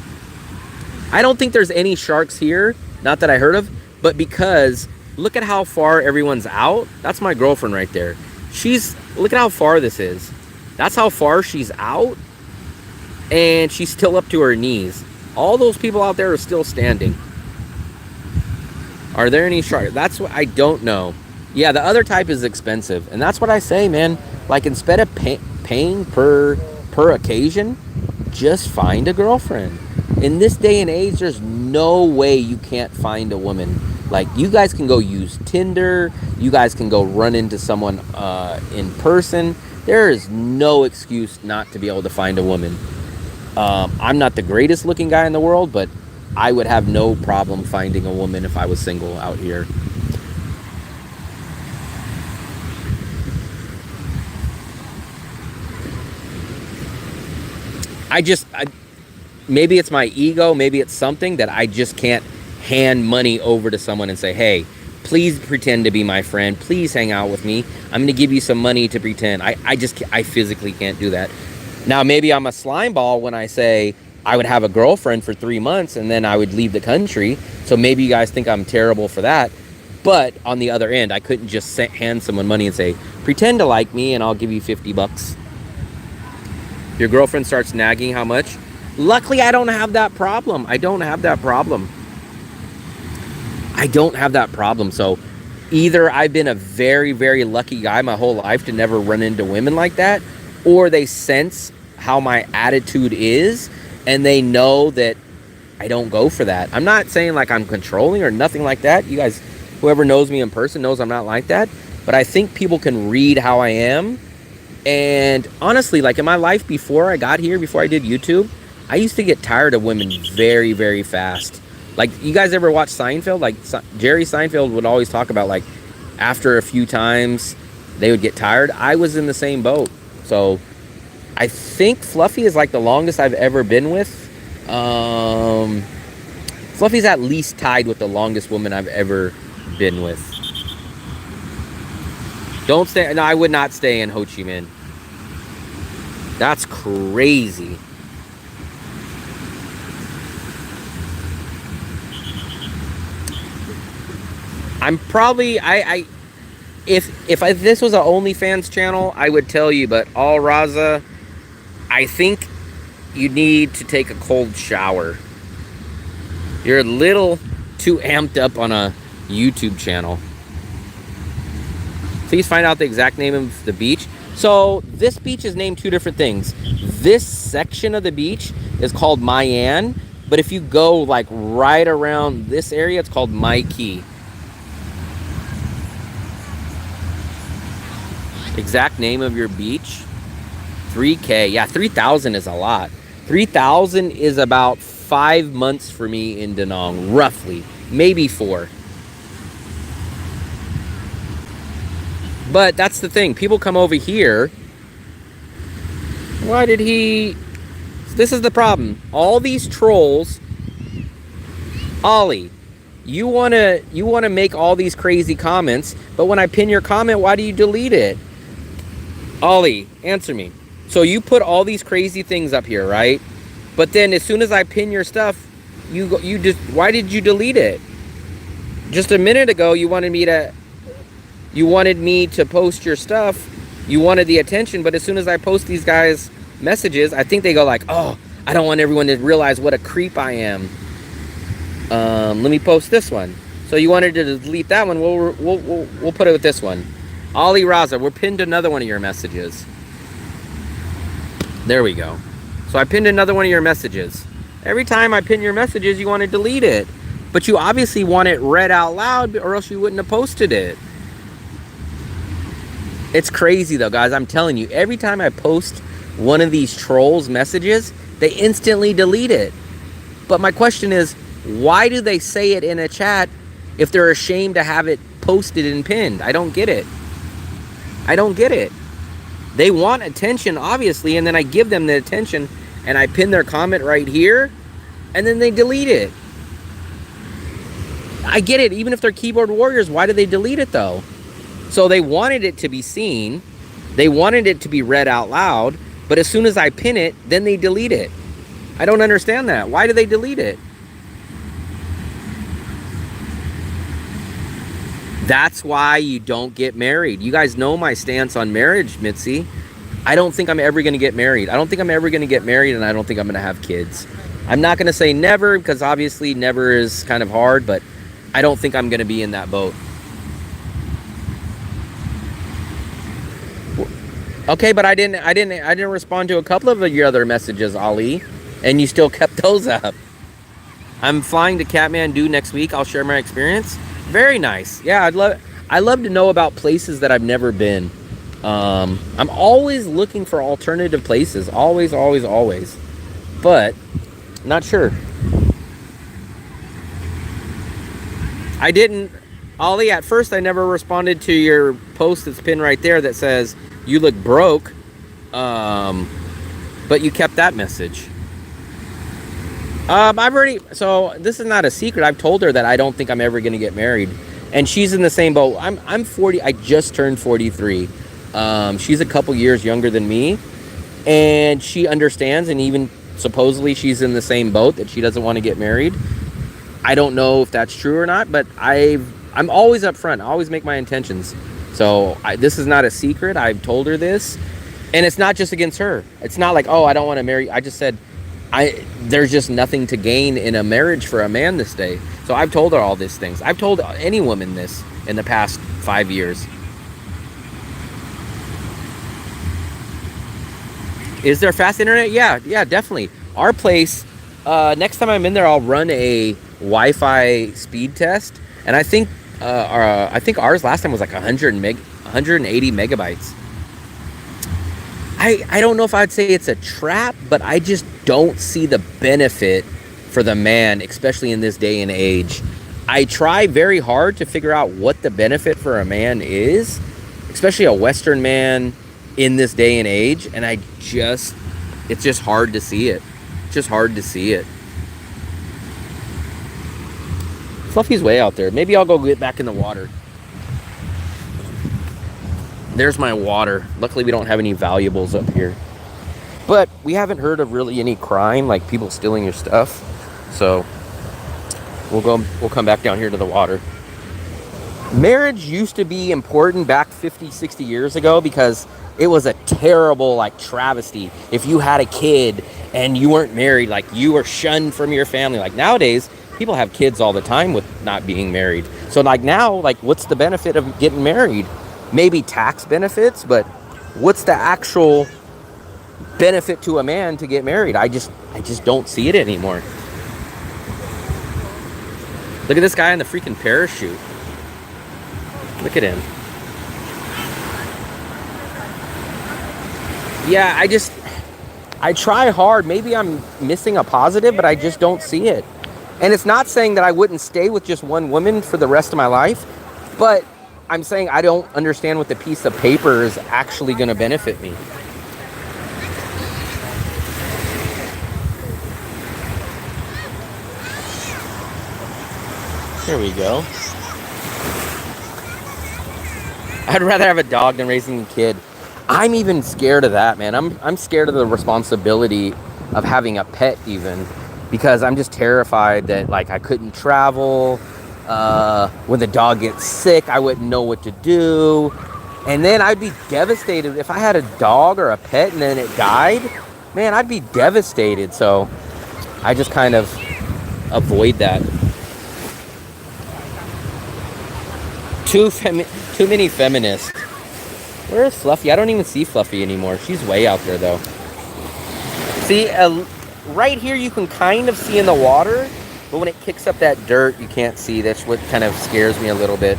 I don't think there's any sharks here, not that I heard of, but because look at how far everyone's out. That's my girlfriend right there. Look at how far this is. That's how far she's out, and she's still up to her knees. All those people out there are still standing. Are there any sharks? That's what I don't know. Yeah, the other type is expensive, and that's what I say, man. Like, instead of paying per occasion, just find a girlfriend. In this day and age, there's no way you can't find a woman. Like, you guys can go use Tinder. You guys can go run into someone in person. There is no excuse not to be able to find a woman. I'm not the greatest looking guy in the world, but I would have no problem finding a woman if I was single out here. Maybe it's my ego, maybe it's something that I just can't hand money over to someone and say, hey, please pretend to be my friend. Please hang out with me. I'm going to give you some money to pretend. I physically can't do that. Now, maybe I'm a slime ball when I say I would have a girlfriend for 3 months and then I would leave the country. So maybe you guys think I'm terrible for that. But on the other end, I couldn't just hand someone money and say, pretend to like me and I'll give you $50. Your girlfriend starts nagging how much? Luckily, I don't have that problem. I don't have that problem. So either I've been a very, very lucky guy my whole life to never run into women like that, or they sense how my attitude is and they know that I don't go for that. I'm not saying like I'm controlling or nothing like that. You guys, whoever knows me in person knows I'm not like that. But I think people can read how I am. And honestly, like in my life before I got here, before I did YouTube, I used to get tired of women very, very fast. Like, you guys ever watch Seinfeld? Like, Jerry Seinfeld would always talk about, like, after a few times, they would get tired. I was in the same boat. So, I think Fluffy is, like, the longest I've ever been with. Fluffy's at least tied with the longest woman I've ever been with. Don't stay. No, I would not stay in Ho Chi Minh. That's crazy. I'm probably if this was an OnlyFans channel, I would tell you, but all Raza, I think you need to take a cold shower. You're a little too amped up on a YouTube channel. Please find out the exact name of the beach. So this beach is named two different things. This section of the beach is called Mayan, but if you go like right around this area, it's called Mai Key. Exact name of your beach? 3K. Yeah, 3,000 is a lot. 3,000 is about 5 months for me in Danang, roughly. Maybe 4. But that's the thing. People come over here. Why did he... This is the problem. All these trolls... Ollie, you wanna make all these crazy comments, but when I pin your comment, why do you delete it? Ollie, answer me. So you put all these crazy things up here, right? But then as soon as I pin your stuff, why did you delete it? Just a minute ago, you wanted me to post your stuff. You wanted the attention, but as soon as I post these guys' messages, I think they go like, oh, I don't want everyone to realize what a creep I am. Let me post this one. So you wanted to delete that one. We'll put it with this one. Ali Raza, we're pinned another one of your messages. There we go. So I pinned another one of your messages. Every time I pin your messages, you want to delete it. But you obviously want it read out loud, or else you wouldn't have posted it. It's crazy though, guys. I'm telling you, every time I post one of these trolls' messages, they instantly delete it. But my question is, why do they say it in a chat if they're ashamed to have it posted and pinned? I don't get it. I don't get it. They want attention, obviously, and then I give them the attention and I pin their comment right here, and then they delete it. I get it. Even if they're keyboard warriors, why do they delete it though? So they wanted it to be seen. They wanted it to be read out loud, but as soon as I pin it, then they delete it. I don't understand that. Why do they delete it? That's why you don't get married. You guys know my stance on marriage, Mitzi. I don't think I'm ever going to get married. I don't think I'm ever going to get married, and I don't think I'm going to have kids. I'm not going to say never, because obviously never is kind of hard, but I don't think I'm going to be in that boat. Okay, but I didn't respond to a couple of your other messages, Ali, and you still kept those up. I'm flying to Kathmandu next week. I'll share my experience. Very nice. Yeah, I love to know about places that I've never been. I'm always looking for alternative places. Always, always, always. But not sure. I didn't, Ollie, at first I never responded to your post that's pinned right there that says, you look broke, but you kept that message. So this is not a secret. I've told her that I don't think I'm ever going to get married. And she's in the same boat. I'm 40. I just turned 43. She's a couple years younger than me. And she understands, and even supposedly she's in the same boat, that she doesn't want to get married. I don't know if that's true or not, but I'm always upfront. I always make my intentions. So this is not a secret. I've told her this. And it's not just against her. It's not like, oh, I don't want to marry. I just said, there's just nothing to gain in a marriage for a man this day. So I've told her all these things. I've told any woman this in the past 5 years. Is there fast internet? Yeah, definitely. Our place, Next time I'm in there, I'll run a Wi-Fi speed test, and I think ours last time was like 180 megabytes. I don't know if I'd say it's a trap, but I just don't see the benefit for the man, especially in this day and age. I try very hard to figure out what the benefit for a man is, especially a Western man in this day and age, and it's just hard to see it. It's just hard to see it. Fluffy's way out there. Maybe I'll go get back in the water. There's my water. Luckily, we don't have any valuables up here. But we haven't heard of really any crime, like people stealing your stuff. So we'll come back down here to the water. Marriage used to be important back 50, 60 years ago because it was a terrible, like, travesty. If you had a kid and you weren't married, like, you were shunned from your family. Like, nowadays, people have kids all the time with not being married. So, like, now, like, what's the benefit of getting married? Maybe tax benefits, but what's the actual benefit to a man to get married? I just don't see it anymore. Look at this guy on the freaking parachute. Look at him. Yeah, I try hard. Maybe I'm missing a positive, but I just don't see it. And it's not saying that I wouldn't stay with just one woman for the rest of my life, but I'm saying I don't understand what the piece of paper is actually going to benefit me. There we go. I'd rather have a dog than raising a kid. I'm even scared of that, man. I'm scared of the responsibility of having a pet even, because I'm just terrified that, like, I couldn't travel. When the dog gets sick, I wouldn't know what to do. And then I'd be devastated if I had a dog or a pet and then it died. Man, I'd be devastated. So I just kind of avoid that. Too many feminists. Where is Fluffy? I don't even see Fluffy anymore. She's way out there, though. See, right here you can kind of see in the water, but when it kicks up that dirt, you can't see. That's what kind of scares me a little bit.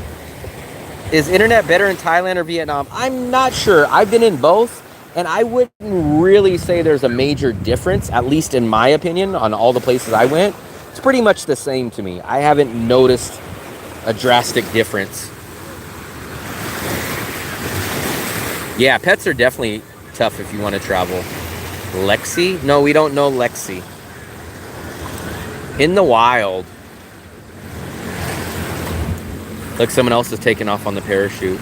Is internet better in Thailand or Vietnam? I'm not sure. I've been in both, and I wouldn't really say there's a major difference, at least in my opinion, on all the places I went. It's pretty much the same to me. I haven't noticed a drastic difference. Yeah, pets are definitely tough if you want to travel. Lexi? No, we don't know Lexi. In the wild. Look, someone else is taking off on the parachute.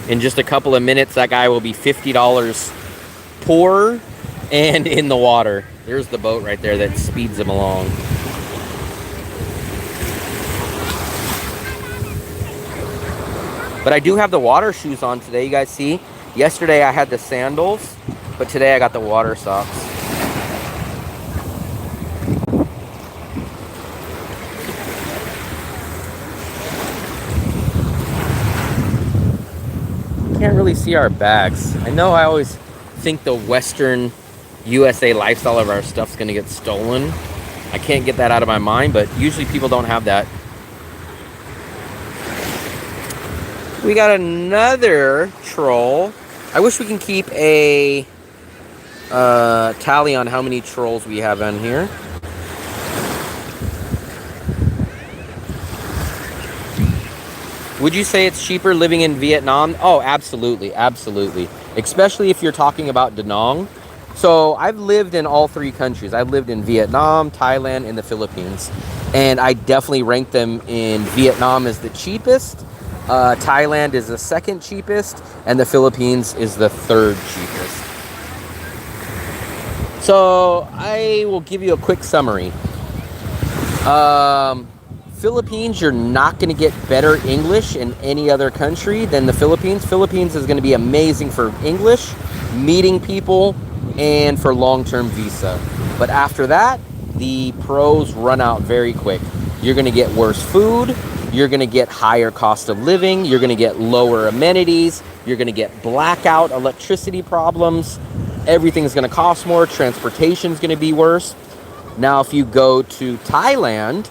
In just a couple of minutes, that guy will be $50 poorer and in the water. There's the boat right there that speeds him along. But I do have the water shoes on today, you guys see? Yesterday I had the sandals, but today I got the water socks. Can't really see our bags. I know I always think the Western USA lifestyle of our stuff's gonna get stolen. I can't get that out of my mind, but usually people don't have that. We got another troll. I wish we can keep a tally on how many trolls we have on here. Would you say it's cheaper living in Vietnam? Oh, absolutely, absolutely. Especially if you're talking about danang. So I've lived in all three countries. I've lived in Vietnam, Thailand, and the Philippines. And I definitely rank them in Vietnam as the cheapest. Thailand is the second cheapest, and the Philippines is the third cheapest. So I will give you a quick summary. Philippines, you're not going to get better English in any other country than the Philippines. Philippines is going to be amazing for English, meeting people, and for long-term visa. But after that, the pros run out very quick. You're going to get worse food. you're going to get higher cost of living, you're going to get lower amenities, you're going to get blackout electricity problems, everything's going to cost more, transportation's going to be worse. Now, if you go to Thailand,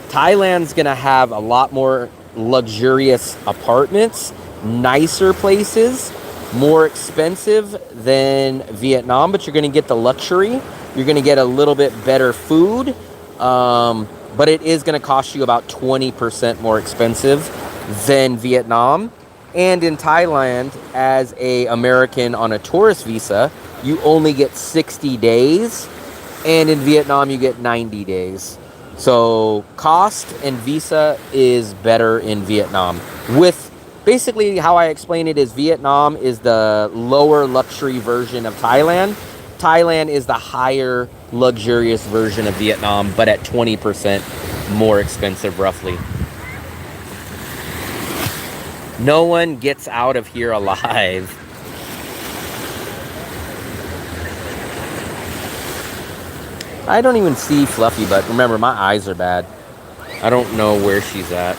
Thailand's going to have a lot more luxurious apartments, nicer places, more expensive than Vietnam, but you're going to get the luxury. You're going to get a little bit better food, but it is going to cost you about 20% more expensive than Vietnam. And in Thailand, as an American on a tourist visa, you only get 60 days, and in Vietnam, you get 90 days. So cost and visa is better in Vietnam. With basically how I explain it is Vietnam is the lower luxury version of Thailand. Thailand is the higher luxurious version of Vietnam, but at 20% more expensive roughly. No one gets out of here alive. I don't even see Fluffy, but remember, my eyes are bad. I don't know where she's at.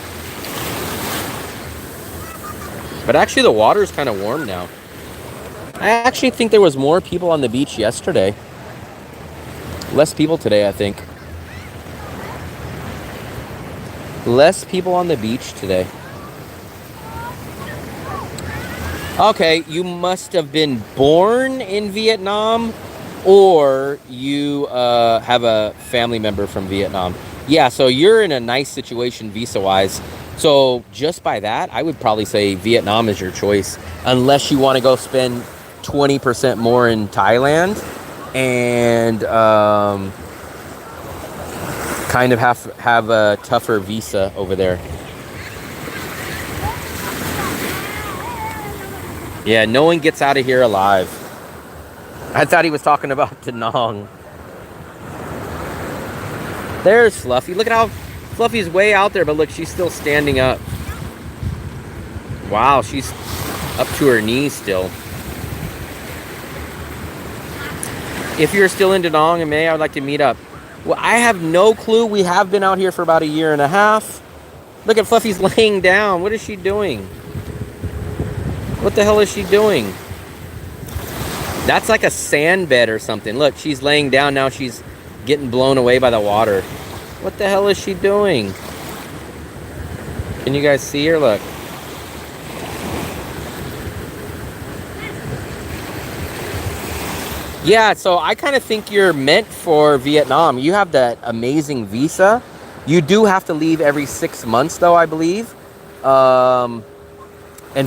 But actually, the water's kind of warm now. I actually think there was more people on the beach yesterday. Less people today, I think. Less people on the beach today. Okay, you must have been born in Vietnam, or you have a family member from Vietnam. Yeah, so you're in a nice situation visa-wise. So just by that, I would probably say Vietnam is your choice, unless you want to go spend 20% more in Thailand and kind of have a tougher visa over there. Yeah, no one gets out of here alive. I thought he was talking about danang. There's Fluffy. Look at how Fluffy's way out there, but look, she's still standing up. Wow, she's up to her knees still. If you're still in Danang in May, I would like to meet up. Well, I have no clue. We have been out here for about a year and a half. Look at Fluffy's laying down. What is she doing? What the hell is she doing? That's like a sand bed or something. Look, she's laying down now. She's getting blown away by the water. What the hell is she doing? Can you guys see her? Look. Yeah, so I kind of think you're meant for Vietnam. You have that amazing visa. You do have to leave every 6 months, though, I believe. And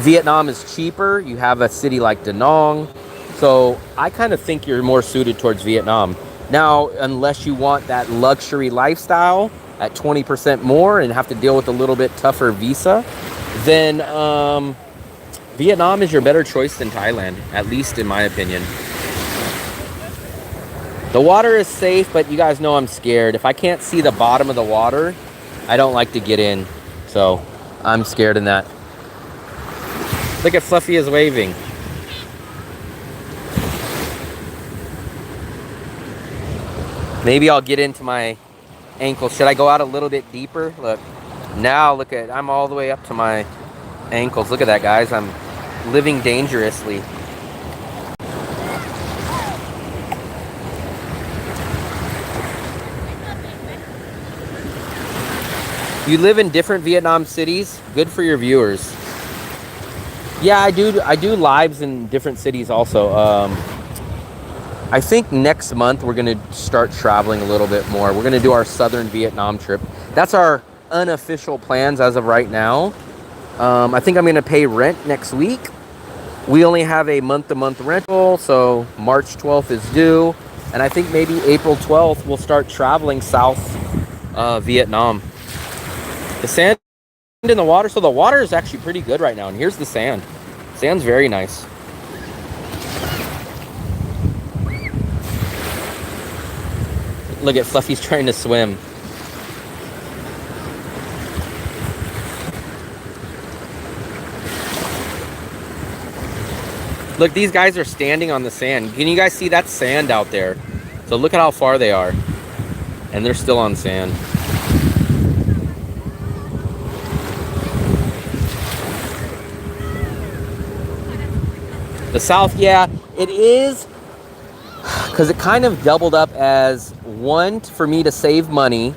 Vietnam is cheaper. You have a city like Danang. So I kind of think you're more suited towards Vietnam. Now, unless you want that luxury lifestyle at 20% more and have to deal with a little bit tougher visa, then Vietnam is your better choice than Thailand, at least in my opinion. The water is safe, but you guys know I'm scared. If I can't see the bottom of the water, I don't like to get in. So I'm scared in that. Look at Fluffy is waving. Maybe I'll get into my ankles. Should I go out a little bit deeper? Look, now look at, I'm all the way up to my ankles. Look at that, guys. I'm living dangerously. You live in different Vietnam cities. Good for your viewers. Yeah, I do lives in different cities also. I think next month we're going to start traveling a little bit more. We're going to do our southern Vietnam trip. That's our unofficial plans as of right now. I think I'm going to pay rent next week. We only have a month-to-month rental, so March 12th is due. And I think maybe April 12th we'll start traveling south Vietnam. The sand in the water, so the water is actually pretty good right now. And here's the sand. Sand's very nice. Look at Fluffy's trying to swim. Look, these guys are standing on the sand. Can you guys see that sand out there? So look at how far they are. And they're still on sand. The south, yeah, it is, because it kind of doubled up as one for me to save money,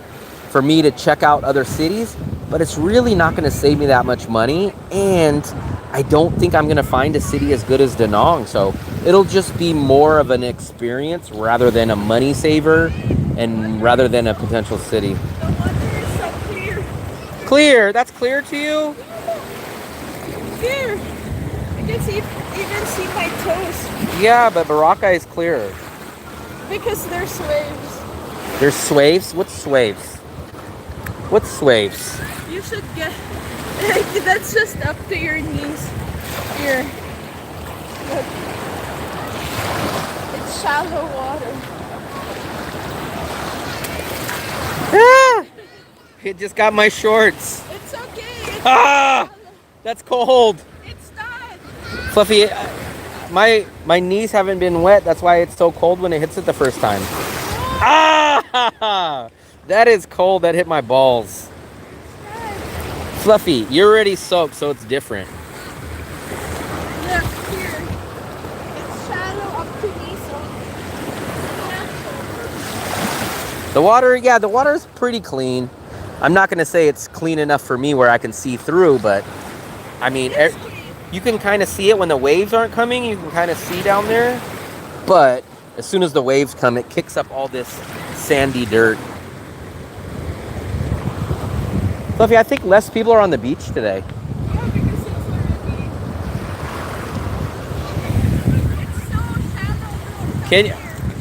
for me to check out other cities, but it's really not going to save me that much money, and I don't think I'm going to find a city as good as Danang, so it'll just be more of an experience rather than a money saver and rather than a potential city. The water is so clear. Clear? That's clear to you? Clear. I can see, even see my toes. Yeah, but Baraka is clearer. Because there's waves. There's swaves? What's swaves? What's swaves? You should get, like, that's just up to your knees. Here. Look. It's shallow water. Ah! It just got my shorts. It's okay. It's Ah! That's cold. It's not. Fluffy, my knees haven't been wet. That's why it's so cold when it hits it the first time. Ah! That is cold. That hit my balls. Fluffy, you're already soaked, so it's different. Look here. It's shallow up to me, so. The water, yeah, the water is pretty clean. I'm not going to say it's clean enough for me where I can see through, but I mean, It's clean. you can kind of see it when the waves aren't coming. You can kind of see down there. But as soon as the waves come, it kicks up all this sandy dirt. Fluffy, I think less people are on the beach today. Yeah, because it's already. It's so shallow. Can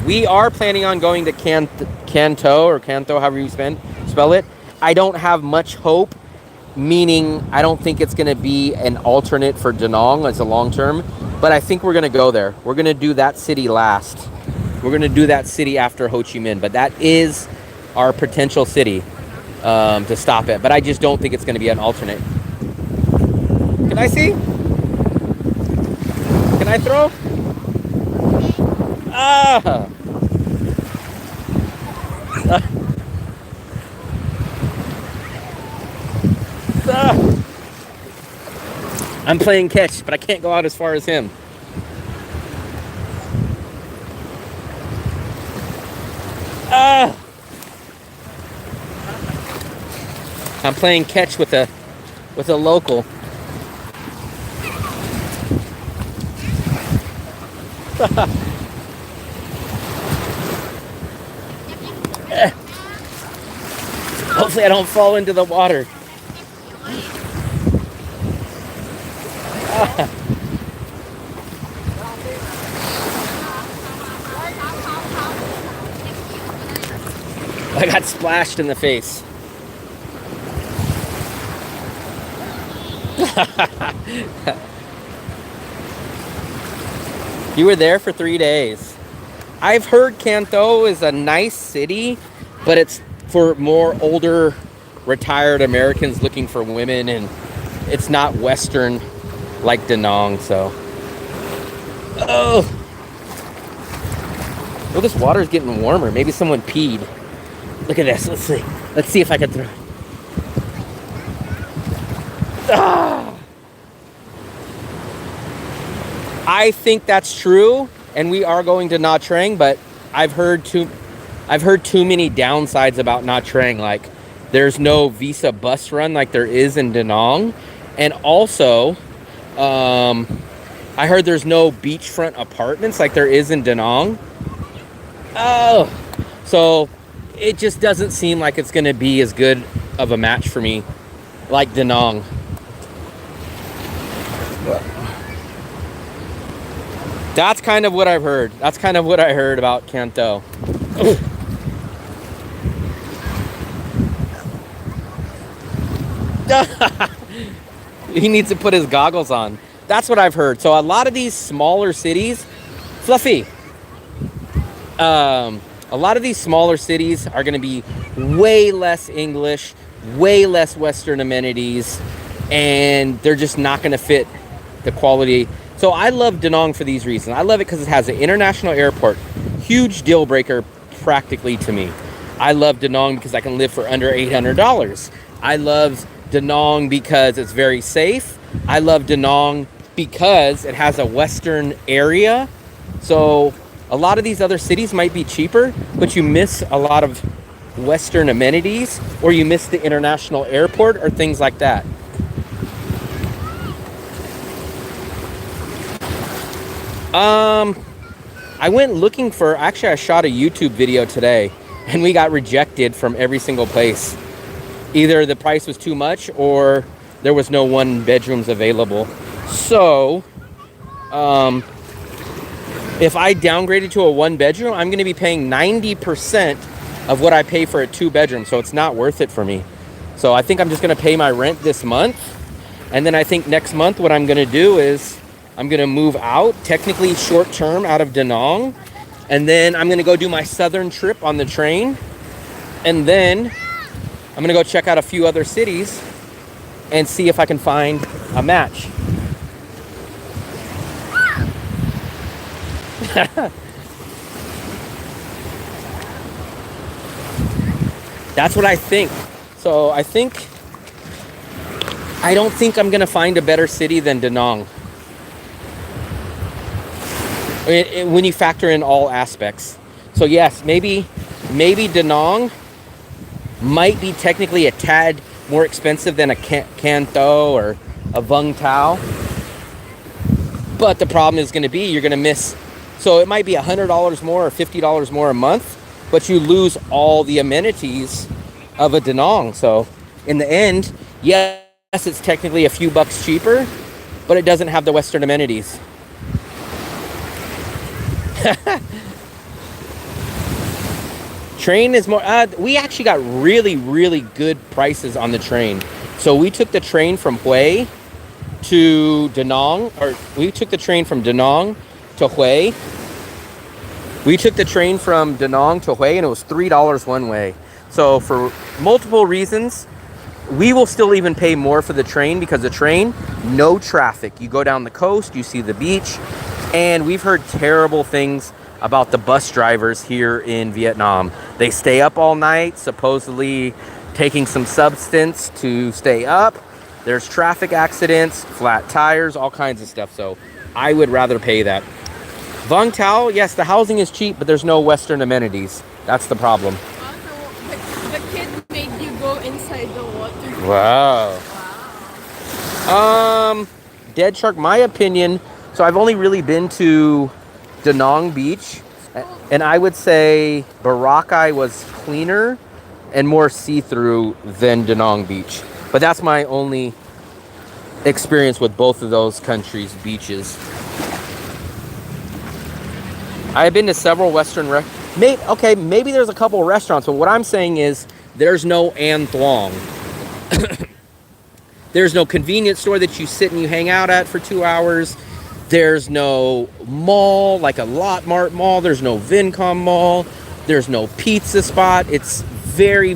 we are planning on going to Kanto or Kanto, however you spell it. I don't have much hope, meaning I don't think it's going to be an alternate for Danang as a long term, but I think we're going to go there. We're going to do that city last. We're going to do that city after Ho Chi Minh, but that is our potential city to stop at, but I just don't think it's going to be an alternate. Can I see? Can I throw? Ah! I'm playing catch, but I can't go out as far as him. I'm playing catch with a local. Hopefully I don't fall into the water. I got splashed in the face. You were there for 3 days. I've heard Kanto is a nice city, but it's for more older, retired Americans looking for women, and it's not Western like Danang, so. Oh! Well, this water's getting warmer. Maybe someone peed. Look at this. Let's see. Let's see if I can throw. Ah! I think that's true, and we are going to Nha Trang, but I've heard too many downsides about Nha Trang. Like, there's no visa bus run like there is in Danang, and also, I heard there's no beachfront apartments like there is in Danang. Oh, so it just doesn't seem like it's going to be as good of a match for me like Danang. That's kind of what I've heard. That's kind of what I heard about Kanto. He needs to put his goggles on. That's what I've heard. So a lot of these smaller cities, Fluffy, a lot of these smaller cities are going to be way less English, way less Western amenities, and they're just not going to fit the quality. So I love Danang for these reasons. I love it because it has an international airport. Huge deal breaker practically to me. I love Danang because I can live for under $800. I love Danang because it's very safe. I love Danang because it has a Western area. So a lot of these other cities might be cheaper, but you miss a lot of Western amenities, or you miss the international airport or things like that. I went looking for, actually I shot a YouTube video today and we got rejected from every single place. Either the price was too much or there was no 1 bedrooms available. So, if I downgraded to a 1 bedroom, I'm gonna be paying 90% of what I pay for a 2 bedroom. So it's not worth it for me. So I think I'm just gonna pay my rent this month. And then I think next month what I'm gonna do is I'm gonna move out, technically short term, out of Danang. And then I'm gonna go do my southern trip on the train. And then I'm gonna go check out a few other cities and see if I can find a match. That's what I think. So I don't think I'm gonna find a better city than Danang. When you factor in all aspects. So yes, maybe Danang might be technically a tad more expensive than a Canto or a Vung Tau. But the problem is going to be you're going to miss. So it might be $100 more or $50 more a month, but you lose all the amenities of a Danang. So in the end, yes, it's technically a few bucks cheaper, but it doesn't have the Western amenities. Train is more, we actually got really good prices on the train. So we took the train from Hue to Danang, or we took the train from Danang to Hue. We took the train from Danang to Hue and it was $3 one way. So for multiple reasons, we will still even pay more for the train because the train, no traffic. You go down the coast, you see the beach, and we've heard terrible things about the bus drivers here in Vietnam. They stay up all night, supposedly taking some substance to stay up. There's traffic accidents, flat tires, all kinds of stuff. So I would rather pay that. Vung Tau, yes, the housing is cheap, but there's no Western amenities. That's the problem. The kid made you go inside the water. Wow. Dead shark, my opinion. So I've only really been to Danang Beach, and I would say Boracay was cleaner and more see-through than Danang Beach. But that's my only experience with both of those countries' beaches. I've been to several Western maybe there's a couple restaurants, but what I'm saying is there's no An Thuong. There's no convenience store that you sit and you hang out at for 2 hours. There's no mall, like a Lot Mart mall. There's no Vincom mall. There's no pizza spot. It's very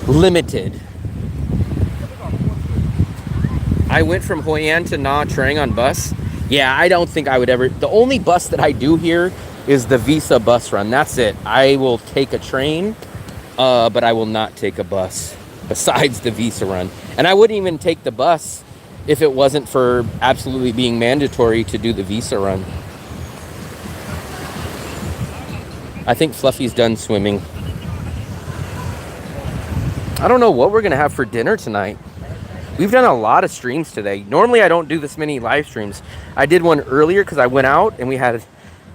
limited. I went from Hoi An to Nha Trang on bus. Yeah, I don't think I would ever. The only bus that I do here is the Visa bus run. That's it. I will take a train, but I will not take a bus besides the Visa run. And I wouldn't even take the bus if it wasn't for absolutely being mandatory to do the Visa run. I think Fluffy's done swimming. I don't know what we're gonna have for dinner tonight. We've done a lot of streams today. Normally I don't do this many live streams. I did one earlier because I went out and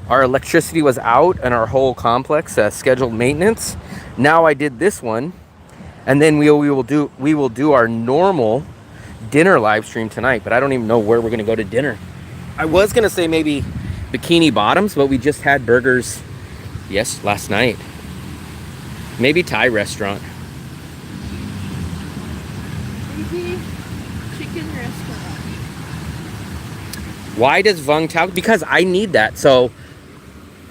our electricity was out and our whole complex scheduled maintenance. Now I did this one, and then we will do our normal dinner live stream tonight, but I don't even know where we're gonna go to dinner. I was gonna say maybe Bikini Bottoms, but we just had burgers last night. Maybe Thai restaurant. Maybe chicken restaurant. Why does Vung Tau? Because I need that. So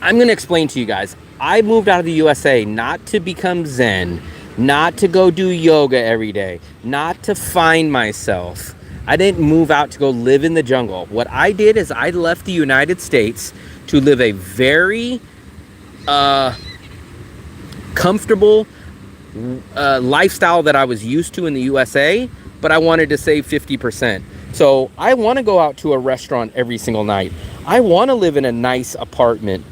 I'm gonna explain to you guys. I moved out of the USA not to become Zen, not to go do yoga every day, not to find myself. I didn't move out to go live in the jungle. What I did is I left the United States to live a very comfortable lifestyle that I was used to in the USA, but I wanted to save 50%. So I want to go out to a restaurant every single night. I want to live in a nice apartment.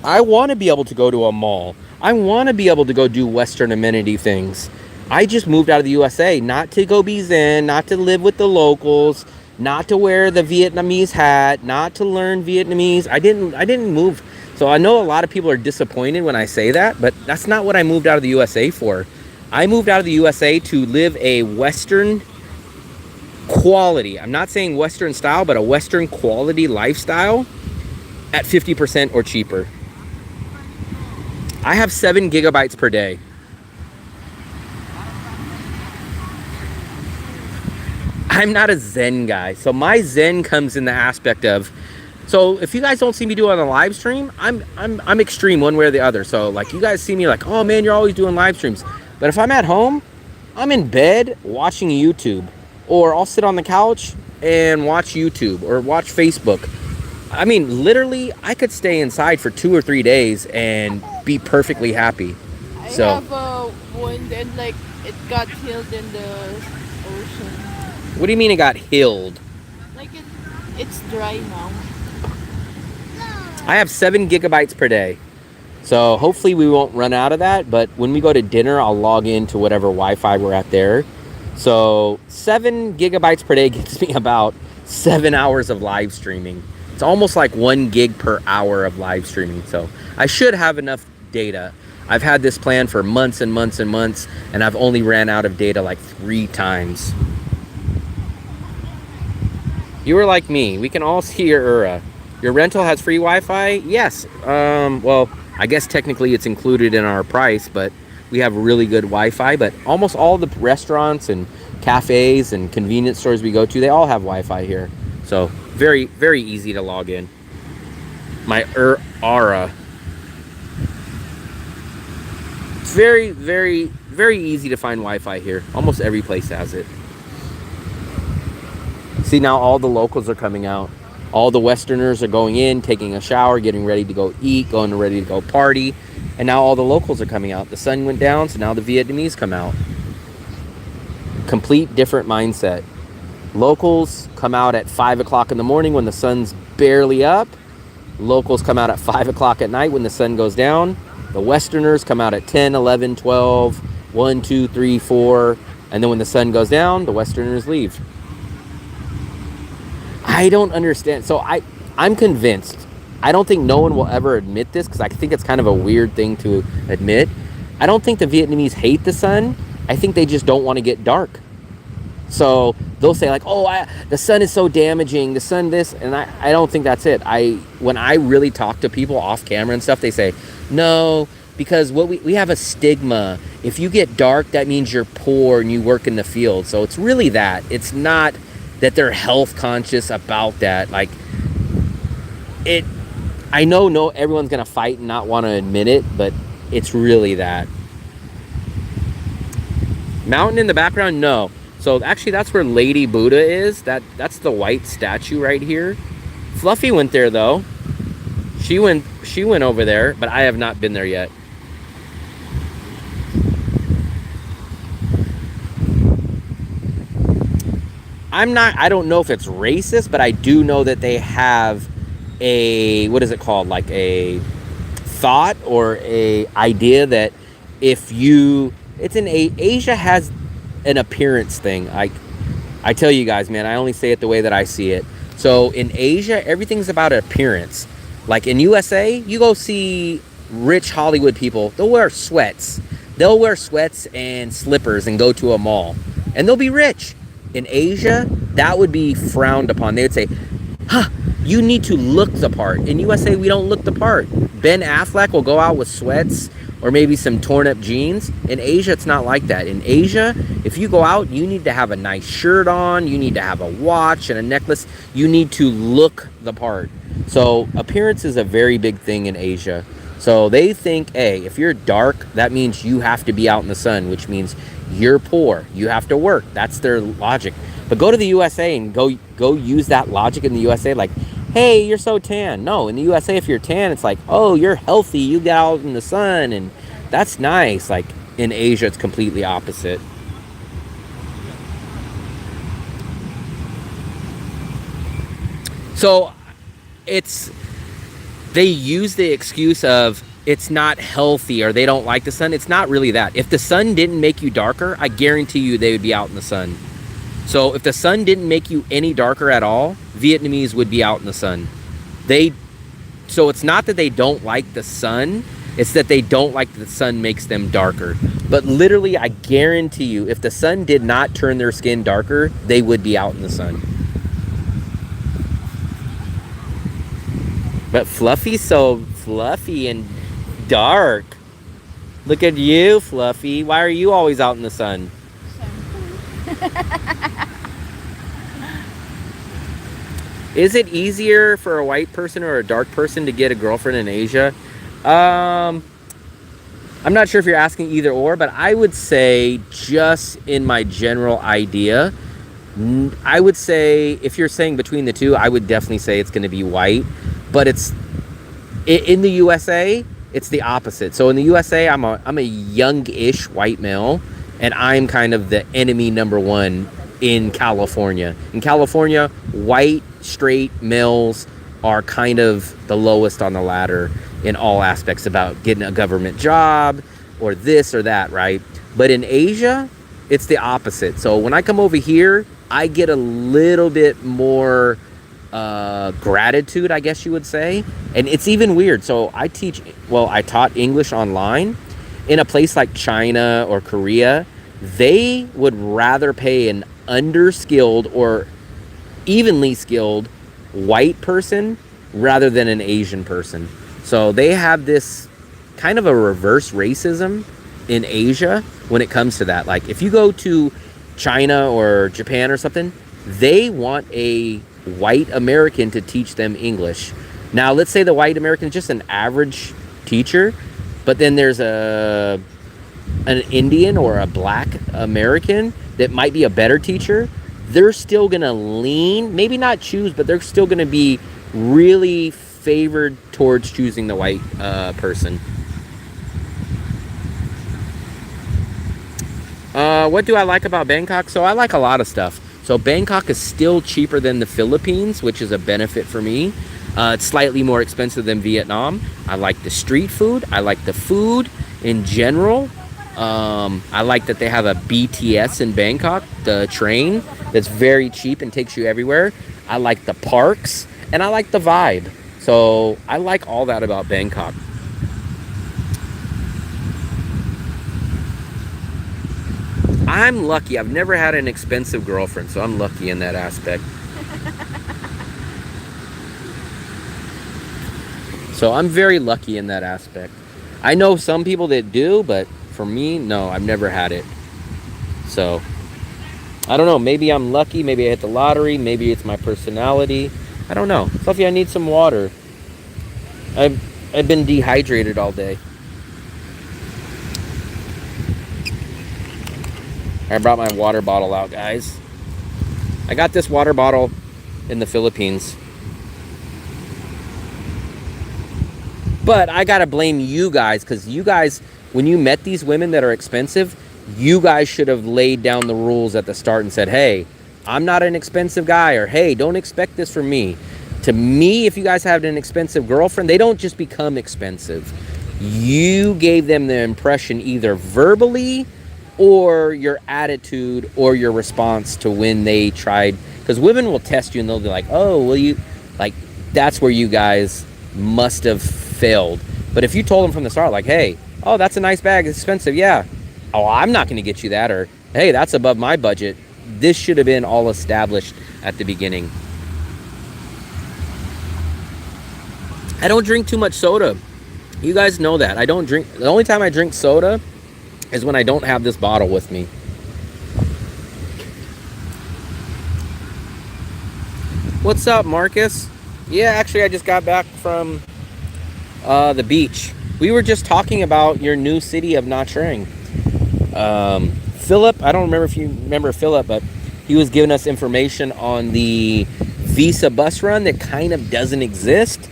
I want to be able to go to a mall. I want to be able to go do Western amenity things. I just moved out of the USA not to go be zen, not to live with the locals, not to wear the Vietnamese hat, not to learn Vietnamese. I didn't move. So I know a lot of people are disappointed when I say that, but that's not what I moved out of the USA for. I moved out of the USA to live a Western quality. I'm not saying Western style, but a Western quality lifestyle at 50% or cheaper. I have 7 gigabytes per day. I'm not a Zen guy. So my Zen comes in the aspect of, so if you guys don't see me do it on the live stream, I'm extreme one way or the other. So like you guys see me like, oh man, you're always doing live streams. But if I'm at home, I'm in bed watching YouTube, or I'll sit on the couch and watch YouTube or watch Facebook. I mean, literally, I could stay inside for 2 or 3 days and be perfectly happy. I So have a wound and like it got healed in the ocean. what do you mean it got healed? Like it's dry now. I have 7 gigabytes per day. So hopefully we won't run out of that. But when we go to dinner, I'll log into whatever Wi-Fi we're at there. So 7 gigabytes per day gets me about 7 hours of live streaming. It's almost like 1 gig per hour of live streaming. So I should have enough data. I've had this plan for months and months and months, and I've only ran out of data like 3 times. You were like me. We can all see your Ura. Your rental has free Wi-Fi? Yes. Well, I guess technically it's included in our price, but we have really good Wi-Fi. But almost all the restaurants and cafes and convenience stores we go to, they all have Wi-Fi here. So very, very easy to log in. My Aura. It's very, very, very easy to find Wi-Fi here. Almost every place has it. See, now all the locals are coming out. All the Westerners are going in, taking a shower, getting ready to go eat, going ready to go party. And now all the locals are coming out. The sun went down, so now the Vietnamese come out. Complete different mindset. Locals come out at 5 o'clock in the morning when the sun's barely up. Locals come out at 5 o'clock at night when the sun goes down. The Westerners come out at 10, 11, 12, 1, 2, 3, 4. And then when the sun goes down, the Westerners leave. I don't understand. So I'm convinced. I don't think no one will ever admit this because I think it's kind of a weird thing to admit. I don't think the Vietnamese hate the sun. I think they just don't want to get dark. So they'll say like, oh, the sun is so damaging, the sun this, and I don't think that's it. When I really talk to people off camera and stuff, they say, no, because what we have a stigma. If you get dark, that means you're poor and you work in the field. So it's really that. It's not that they're health conscious about that. Like I know everyone's gonna fight and not want to admit it, but it's really that. Mountain in the background, no. So actually that's where Lady Buddha is. That's the white statue right here. Fluffy went there though. She went over there, but I have not been there yet. I don't know if it's racist, but I do know that they have a, what is it called? Like a thought or a idea that Asia has an appearance thing. I tell you guys, man, I only say it the way that I see it. So in Asia, everything's about appearance. Like in USA, you go see rich Hollywood people, they'll wear sweats. They'll wear sweats and slippers and go to a mall. And they'll be rich. In Asia, that would be frowned upon. They would say, you need to look the part. In USA, we don't look the part. Ben Affleck will go out with sweats or maybe some torn up jeans. In Asia, it's not like that. In Asia, if you go out, you need to have a nice shirt on. You need to have a watch and a necklace. You need to look the part. So appearance is a very big thing in Asia. So they think, hey, if you're dark, that means you have to be out in the sun, which means you're poor. You have to work. That's their logic. But go to the USA and go use that logic in the USA. Like, hey, you're so tan. No, in the USA, if you're tan, it's like, oh, you're healthy. You get out in the sun, and that's nice. Like in Asia, it's completely opposite. So they use the excuse of it's not healthy or they don't like the sun. It's not really that. If the sun didn't make you darker, I guarantee you they would be out in the sun. So if the sun didn't make you any darker at all, Vietnamese would be out in the sun. So it's not that they don't like the sun, it's that they don't like the sun makes them darker. But literally, I guarantee you, if the sun did not turn their skin darker, they would be out in the sun. But Fluffy's so fluffy and dark. Look at you, Fluffy. Why are you always out in the sun? Is it easier for a white person or a dark person to get a girlfriend in Asia? I'm not sure if you're asking either or, but I would say, just in my general idea, I would say, if you're saying between the two, I would definitely say it's going to be white. But in the USA, it's the opposite. So in the USA, I'm a young-ish white male, and I'm kind of the enemy number one in California. In California, white straight males are kind of the lowest on the ladder in all aspects about getting a government job or this or that, right? But in Asia, it's the opposite. So when I come over here, I get a little bit more gratitude, I guess you would say. And it's even weird. So I taught English online. In a place like China or Korea, they would rather pay an underskilled or evenly skilled white person rather than an Asian person. So they have this kind of a reverse racism in Asia when it comes to that. Like if you go to China or Japan or something, they want a white American to teach them English. Now let's say the white American is just an average teacher, but then there's an Indian or a black American that might be a better teacher. They're still gonna lean, maybe not choose, but they're still gonna be really favored towards choosing the white person. What do I like about Bangkok? So I like a lot of stuff. So Bangkok is still cheaper than the Philippines, which is a benefit for me. It's slightly more expensive than Vietnam. I like the street food. I like the food in general. I like that they have a BTS in Bangkok, the train that's very cheap and takes you everywhere. I like the parks and I like the vibe. So I like all that about Bangkok. I'm lucky. I've never had an expensive girlfriend, so I'm lucky in that aspect. So I'm very lucky in that aspect. I know some people that do, but for me, no, I've never had it. So I don't know. Maybe I'm lucky. Maybe I hit the lottery. Maybe it's my personality. I don't know. Sophie, I need some water. I've been dehydrated all day. I brought my water bottle out, guys. I got this water bottle in the Philippines. But I gotta blame you guys, because you guys, when you met these women that are expensive, you guys should have laid down the rules at the start and said, hey, I'm not an expensive guy, or hey, don't expect this from me. To me, if you guys have an expensive girlfriend, they don't just become expensive. You gave them the impression either verbally or your attitude or your response to when they tried. Because women will test you and they'll be like, oh, will you? Like, that's where you guys must have failed. But if you told them from the start, like, hey, oh, that's a nice bag, it's expensive, yeah. Oh, I'm not going to get you that. Or, hey, that's above my budget. This should have been all established at the beginning. I don't drink too much soda. You guys know that. I don't drink. The only time I drink soda is when I don't have this bottle with me. What's up, Marcus? Yeah, actually, I just got back from the beach. We were just talking about your new city of Nha Trang. Philip, I don't remember if you remember Philip, but he was giving us information on the Visa bus run that kind of doesn't exist.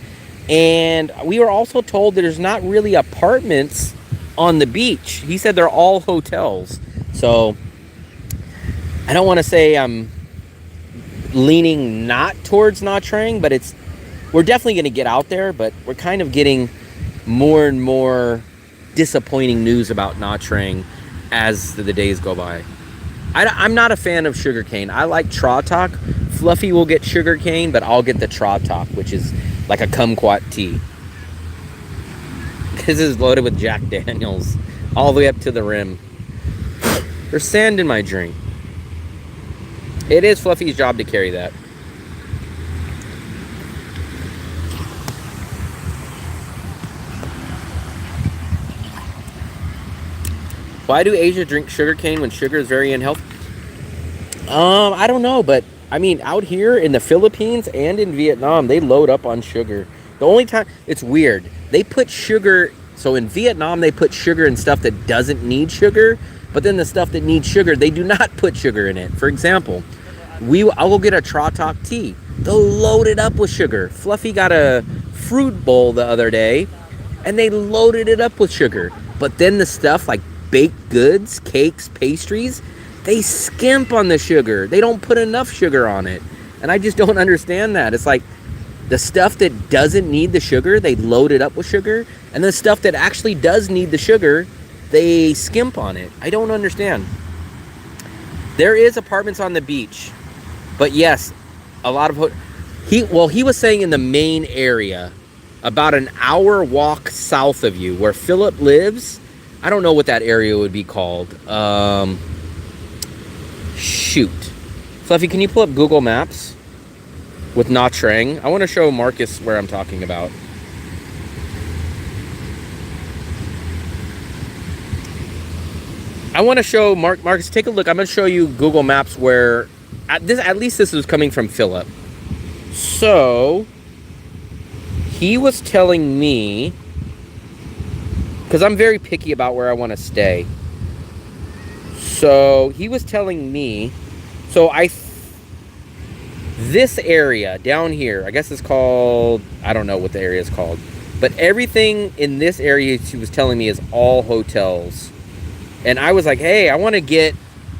And we were also told that there's not really apartments on the beach. He said they're all hotels. So I don't want to say I'm leaning not towards Nha Trang, but we're definitely going to get out there, but we're kind of getting more and more disappointing news about Nha Trang as the days go by. I'm not a fan of sugarcane. I like Tratak. Fluffy will get sugarcane, but I'll get the Tratak, which is like a kumquat tea. This is loaded with Jack Daniels all the way up to the rim. There's sand in my drink. It is Fluffy's job to carry that. Why do Asia drink sugarcane when sugar is very unhealthy? I don't know, but I mean, out here in the Philippines and in Vietnam, they load up on sugar. The only time, it's weird. They put sugar, so in Vietnam, they put sugar in stuff that doesn't need sugar, but then the stuff that needs sugar, they do not put sugar in it. For example, I'll go get a Tratak tea. They'll load it up with sugar. Fluffy got a fruit bowl the other day, and they loaded it up with sugar. But then the stuff like baked goods, cakes, pastries, they skimp on the sugar. They don't put enough sugar on it. And I just don't understand that. It's like the stuff that doesn't need the sugar, they load it up with sugar. And the stuff that actually does need the sugar, they skimp on it. I don't understand. There is apartments on the beach. But yes, a lot of... He was saying in the main area, about an hour walk south of you, where Philip lives. I don't know what that area would be called. Shoot. Fluffy, can you pull up Google Maps with Nha Trang? I want to show Marcus where I'm talking about. I want to show Marcus, take a look. I'm going to show you Google Maps where at least this was coming from Philip. So he was telling me, because I'm very picky about where I want to stay. So he was telling me, this area down here, I guess it's called, I don't know what the area is called, but everything in this area he was telling me is all hotels. And I was like, hey, I want to get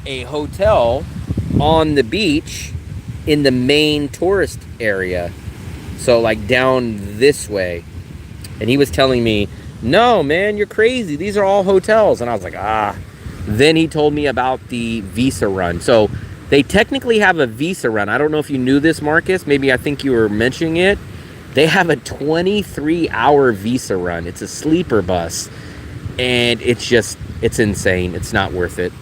a hotel on the beach in the main tourist area. So like down this way. And he was telling me, no, man, you're crazy. These are all hotels. And I was like, ah. Then he told me about the visa run. So they technically have a visa run. I don't know if you knew this, Marcus. Maybe I think you were mentioning it. They have a 23-hour visa run. It's a sleeper bus. And it's insane. It's not worth it.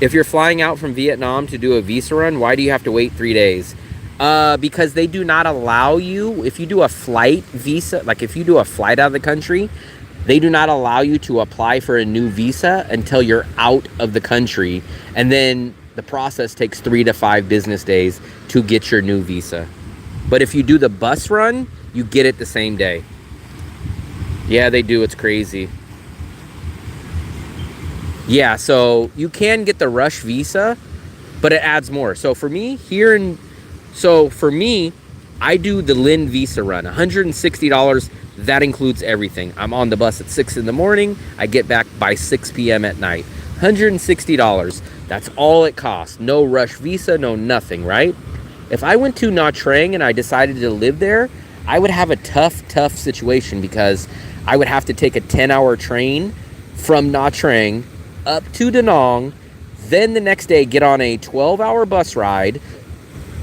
If you're flying out from Vietnam to do a visa run, why do you have to wait 3 days? Because they do not allow you, if you do a flight visa, like if you do a flight out of the country, they do not allow you to apply for a new visa until you're out of the country. And then the process takes 3 to 5 business days to get your new visa. But if you do the bus run, you get it the same day. Yeah, they do. It's crazy. Yeah, so you can get the rush visa, but it adds more. So for me, I do the Lin visa run, $160. That includes everything. I'm on the bus at 6 in the morning. I get back by 6 p.m. at night. $160. That's all it costs. No rush visa, no nothing, right? If I went to Nha Trang and I decided to live there, I would have a tough situation because I would have to take a 10-hour train from Nha Trang up to Danang, then the next day get on a 12-hour bus ride,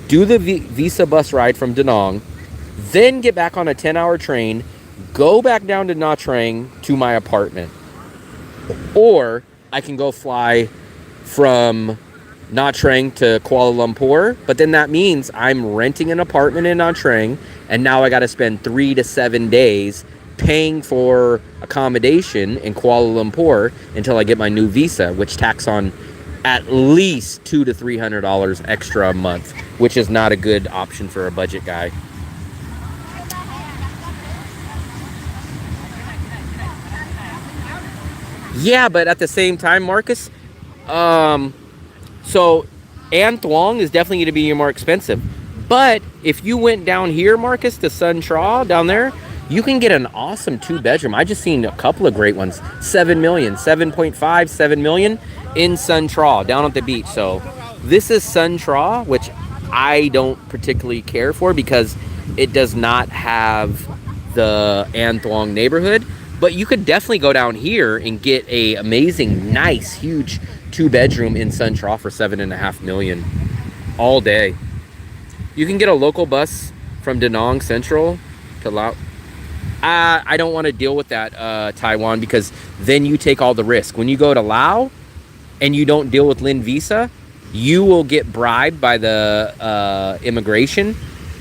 do the visa bus ride from Danang, then get back on a 10-hour train, go back down to Nha Trang to my apartment. Or I can go fly from Nha Trang to Kuala Lumpur, but then that means I'm renting an apartment in Nha Trang, and now I got to spend 3 to 7 days paying for accommodation in Kuala Lumpur until I get my new visa, which tax on at least $200 to $300 extra a month, which is not a good option for a budget guy. Yeah, but at the same time, Marcus, so An Thuong is definitely going to be more expensive. But if you went down here, Marcus, to Sun Tra down there, you can get an awesome 2-bedroom. I just seen a couple of great ones. 7 million, 7.5, 7 million in Sun Tra down at the beach. So This is Sun Tra, which I don't particularly care for because it does not have the An Thong neighborhood. But you could definitely go down here and get a amazing, nice, huge 2-bedroom in Sun Tra for $7.5 million all day. You can get a local bus from Danang Central to Lao. I don't want to deal with that, Taiwan, because then you take all the risk. When you go to Lao and you don't deal with Lin Visa, you will get bribed by the immigration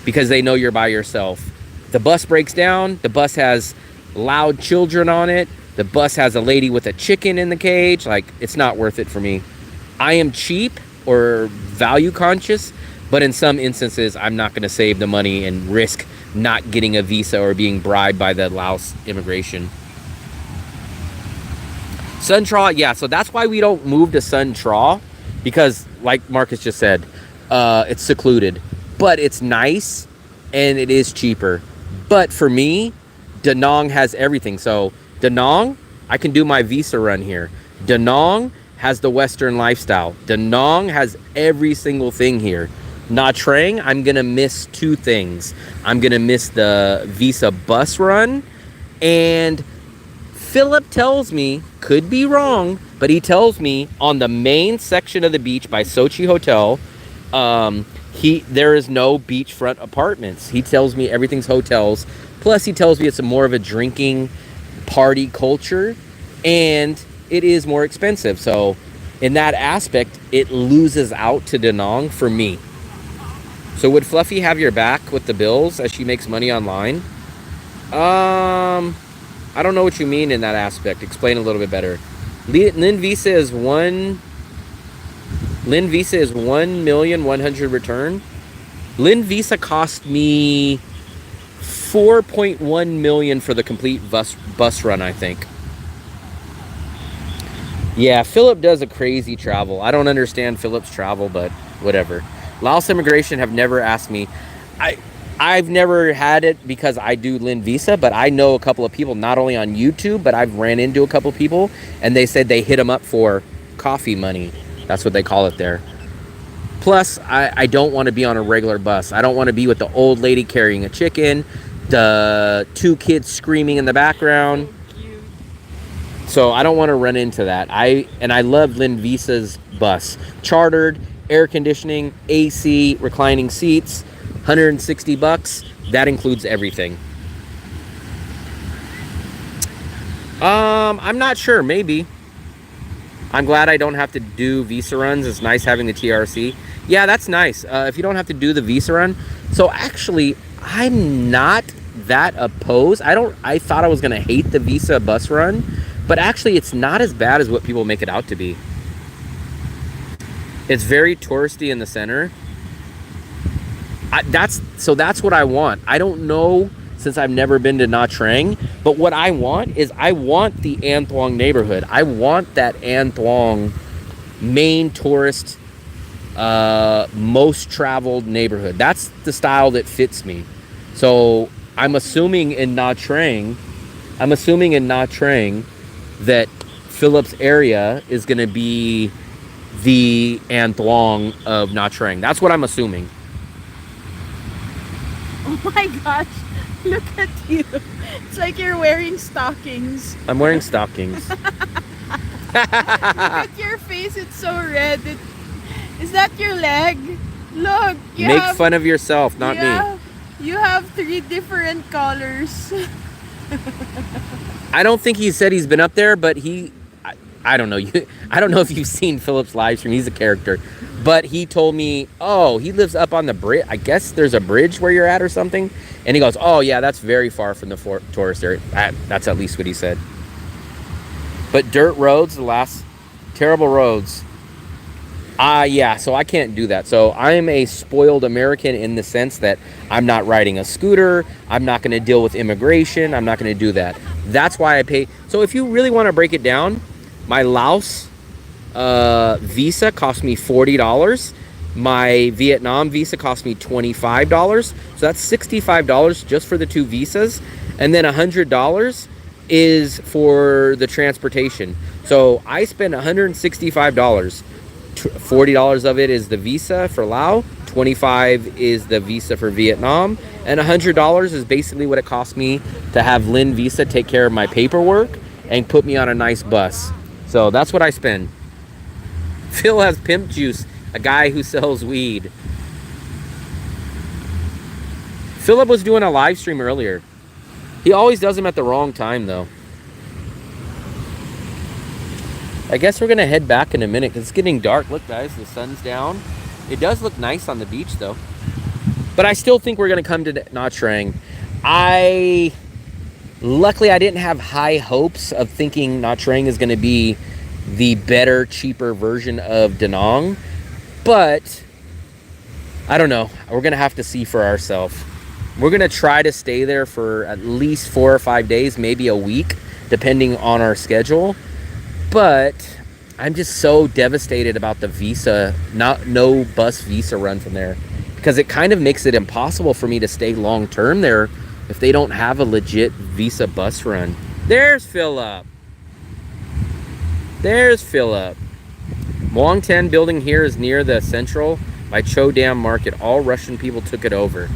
because they know you're by yourself. The bus breaks down. The bus has loud children on it. The bus has a lady with a chicken in the cage. Like, it's not worth it for me. I am cheap or value conscious, but in some instances, I'm not going to save the money and risk not getting a visa or being bribed by the Laos immigration. Sun Tra, yeah, so that's why we don't move to Sun Tra, because like Marcus just said, it's secluded, but it's nice and it is cheaper. But for me, Da Nang has everything. So Da Nang, I can do my visa run here. Da Nang has the Western lifestyle. Da Nang has every single thing here. Nha Trang, I'm gonna miss 2 things. I'm gonna miss the visa bus run, and Philip tells me, could be wrong, but he tells me on the main section of the beach by Sochi Hotel, there is no beachfront apartments. He tells me everything's hotels. Plus, he tells me it's more of a drinking party culture, and it is more expensive. So, in that aspect, it loses out to Da Nang for me. So, would Fluffy have your back with the bills as she makes money online? I don't know what you mean in that aspect. Explain a little bit better. Lin Visa is 1,100,000 return. Lin Visa cost me 4.1 million for the complete bus run, I think. Yeah, Philip does a crazy travel. I don't understand Philip's travel, but whatever. Laos immigration have never asked me. I've never had it because I do Lin Visa, but I know a couple of people, not only on YouTube, but I've ran into a couple of people, and they said they hit them up for coffee money. That's what they call it there. Plus, I don't want to be on a regular bus. I don't want to be with the old lady carrying a chicken, the 2 kids screaming in the background. So I don't want to run into that. I love Lin Visa's bus. Chartered, air conditioning, AC, reclining seats, $160. That includes everything. I'm not sure. Maybe. I'm glad I don't have to do visa runs. It's nice having the TRC. Yeah, that's nice. If you don't have to do the visa run. So actually, I'm not that opposed. I thought I was gonna hate the visa bus run, but actually, it's not as bad as what people make it out to be. It's very touristy in the center. That's what I want. I don't know, since I've never been to Nha Trang, but what I want is I want the An Thong neighborhood. I want that An Thong main tourist, most traveled neighborhood. That's the style that fits me. So I'm assuming in Nha Trang that Philip's area is going to be the An Thong of Nha Trang. That's what I'm assuming. Oh my gosh, look at you. It's like you're wearing stockings. I'm wearing stockings. Look at your face, it's so red. Is that your leg? Look, Make fun of yourself, not me. You have 3 different colors. I don't think he said he's been up there, but I don't know. I don't know if you've seen Philip's live stream. He's a character. But he told me, oh, he lives up on the bridge. I guess there's a bridge where you're at or something. And he goes, oh, yeah, that's very far from the tourist area. That's at least what he said. But dirt roads, terrible roads. Yeah, so I can't do that. So I'm a spoiled American in the sense that I'm not riding a scooter. I'm not going to deal with immigration. I'm not going to do that. That's why I pay. So if you really want to break it down, my Laos visa cost me $40. My Vietnam visa cost me $25. So that's $65 just for the 2 visas. And then $100 is for the transportation. So I spent $165 $40 of it is the visa for Laos, 25 is the visa for Vietnam, and $100 is basically what it cost me to have Lynn Visa take care of my paperwork and put me on a nice bus. So that's what I spend. Phil has Pimp Juice, a guy who sells weed. Philip was doing a live stream earlier. He always does them at the wrong time, though. I guess we're gonna head back in a minute because it's getting dark. Look, guys, the sun's down. It does look nice on the beach, though. But I still think we're gonna come to Nha Trang. Luckily, I didn't have high hopes of thinking Nha Trang is gonna be the better, cheaper version of Da Nang. But I don't know. We're gonna have to see for ourselves. We're gonna try to stay there for at least 4 or 5 days, maybe a week, depending on our schedule. But I'm just so devastated about the visa, no bus visa run from there, because it kind of makes it impossible for me to stay long term there if they don't have a legit visa bus run. There's Philip. There's Philip. Muang Tan building here is near the Central by Cho Dam Market. All Russian people took it over.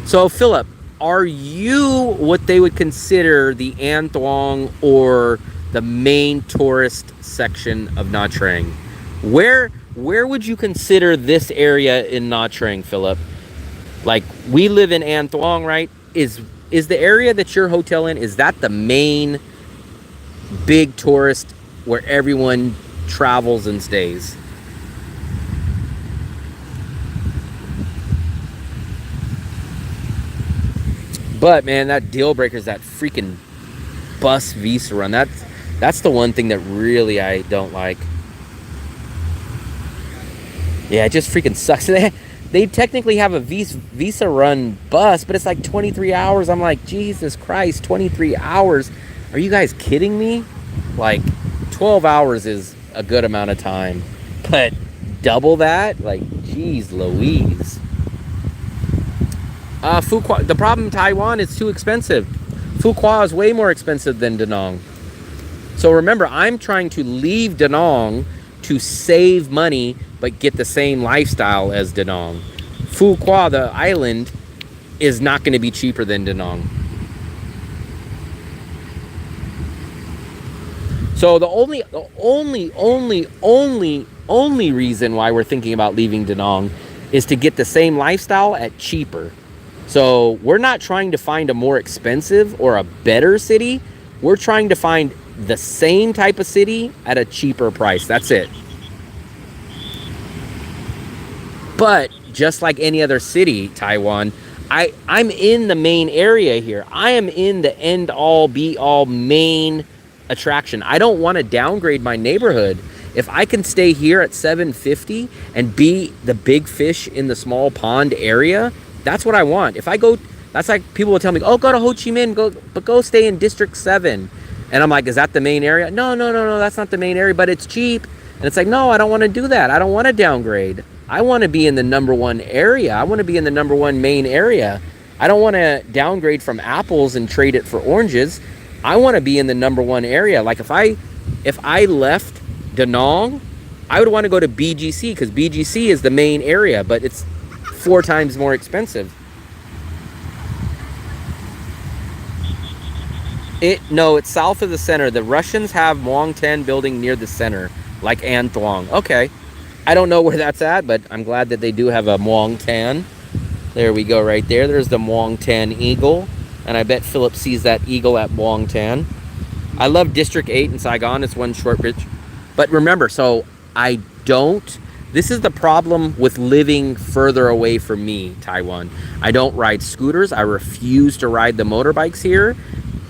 So Philip, are you what they would consider the An Thuong or the main tourist section of Nha Trang? Where would you consider this area in Nha Trang, Philip? Like, we live in An Thuong, right? Is the area that your hotel in, is that the main big tourist where everyone travels and stays? But man, that deal breaker is that freaking bus visa run. That's the one thing that really I don't like. Yeah, it just freaking sucks. They technically have a visa run bus, but it's like 23 hours. I'm like, Jesus Christ, 23 hours. Are you guys kidding me? Like, 12 hours is a good amount of time. But double that? Like, geez Louise. Phu Quoc, the problem in Taiwan is too expensive. Phu Quoc is way more expensive than Da Nang. So remember, I'm trying to leave Da Nang to save money but get the same lifestyle as Da Nang. Phu Quoc, the island, is not going to be cheaper than Da Nang. So the only reason why we're thinking about leaving Da Nang is to get the same lifestyle at cheaper. So we're not trying to find a more expensive or a better city. We're trying to find the same type of city at a cheaper price. That's it. But just like any other city, Taiwan, I'm in the main area here. I am in the end all be all main attraction. I don't want to downgrade my neighborhood. If I can stay here at 750 and be the big fish in the small pond area, that's what I want. If I go, that's like people will tell me, oh, go to Ho Chi Minh, go stay in District 7. And I'm like, is that the main area? No, that's not the main area, but it's cheap. And it's like, no, I don't want to do that. I don't want to downgrade. I want to be in the #1 area. I want to be in the #1 main area. I don't want to downgrade from apples and trade it for oranges. I want to be in the #1 area. Like if I left Da Nang, I would want to go to BGC because BGC is the main area, but it's 4 times more expensive. No, it's south of the center. The Russians have Muang Tan building near the center, like An Thuong. Okay. I don't know where that's at, but I'm glad that they do have a Muang Tan. There we go right there. There's the Muang Tan eagle. And I bet Philip sees that eagle at Muang Tan. I love District 8 in Saigon. It's one short bridge. But remember, so this is the problem with living further away from me, Taiwan. I don't ride scooters. I refuse to ride the motorbikes here.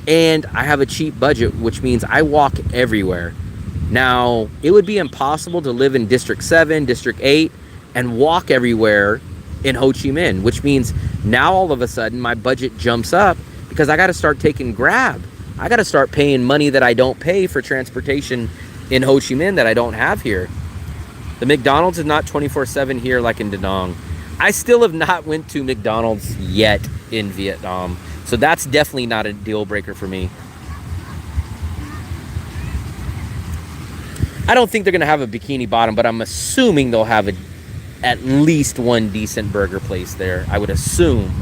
And I have a cheap budget, which means I walk everywhere. Now, it would be impossible to live in District 7, District 8, and walk everywhere in Ho Chi Minh, which means now all of a sudden my budget jumps up because I got to start taking Grab. I got to start paying money that I don't pay for transportation in Ho Chi Minh that I don't have here. The McDonald's is not 24/7 here like in Da Nang. I still have not went to McDonald's yet in Vietnam. So that's definitely not a deal breaker for me. I don't think they're going to have a Bikini Bottom, but I'm assuming they'll have at least one decent burger place there. I would assume.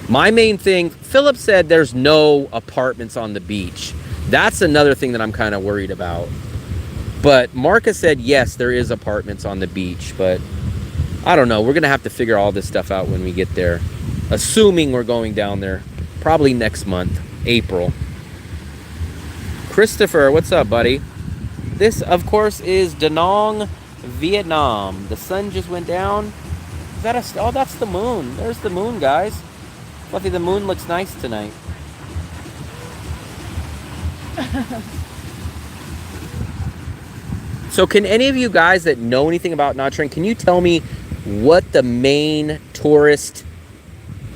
My main thing, Philip said there's no apartments on the beach. That's another thing that I'm kind of worried about. But Marcus said, yes, there is apartments on the beach. But I don't know. We're going to have to figure all this stuff out when we get there. Assuming we're going down there. Probably next month, April. Christopher, what's up, buddy? This, of course, is Danang, Vietnam. The sun just went down. Is that oh, that's the moon. There's the moon, guys. Fluffy, the moon looks nice tonight. So can any of you guys that know anything about Nha Trang, can you tell me what the main tourist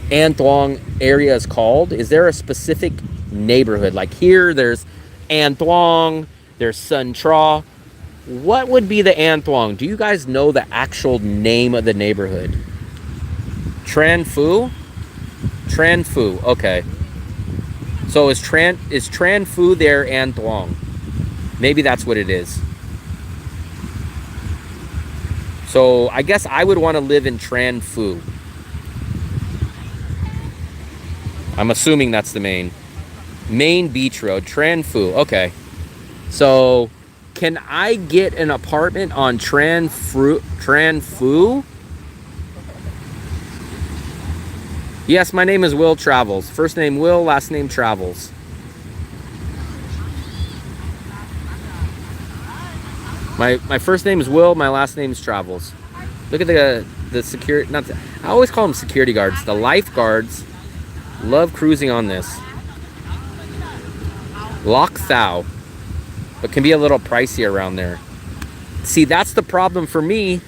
An Thuong area is called? Is there a specific neighborhood? Like here, there's An Thuong, there's Sun Tra. What would be the An Thuong? Do you guys know the actual name of the neighborhood? Tran Phu? Tran Phu, okay. So is Tran Phu there An Thuong? Maybe that's what it is. So I guess I would want to live in Tran Phu. I'm assuming that's the main beach road, Tran Phu. Okay. So can I get an apartment on Tran Phu? Yes, my name is Will Travels. First name Will, last name Travels. My first name is Will, my last name is Travels. Look at the security, I always call them security guards. The lifeguards love cruising on this. Loc Thao, but can be a little pricey around there. See, that's the problem for me.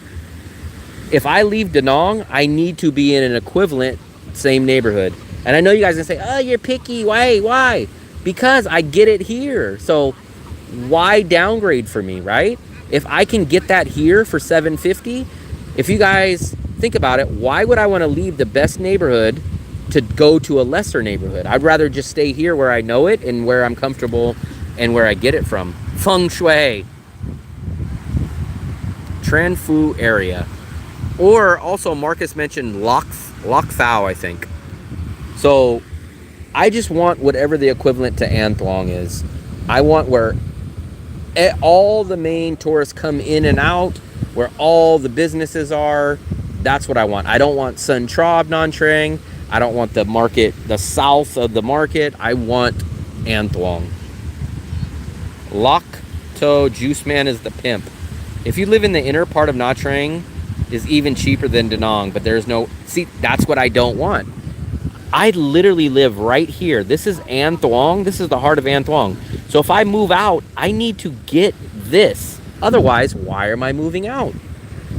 If I leave Da Nang, I need to be in an equivalent same neighborhood. And I know you guys are gonna say, oh, you're picky. Why? Because I get it here. So why downgrade for me, right? If I can get that here for $750, if you guys think about it, why would I want to leave the best neighborhood to go to a lesser neighborhood? I'd rather just stay here where I know it and where I'm comfortable and where I get it from. Feng Shui. Tran Phu area. Or also Marcus mentioned Loc Thao, I think. So I just want whatever the equivalent to An Thuong is. I want where all the main tourists come in and out, where all the businesses are. That's what I want. I don't want Sun Tra of Nha Trang. I don't want the market, the south of the market. I want An Thuong. Loc To Juice Man is the pimp. If you live in the inner part of Nha Trang, is even cheaper than Da Nang, but there's no, see, that's what I don't want. I literally live right here. This is An Thuong. This is the heart of An Thuong. So if I move out, I need to get this. Otherwise, why am I moving out?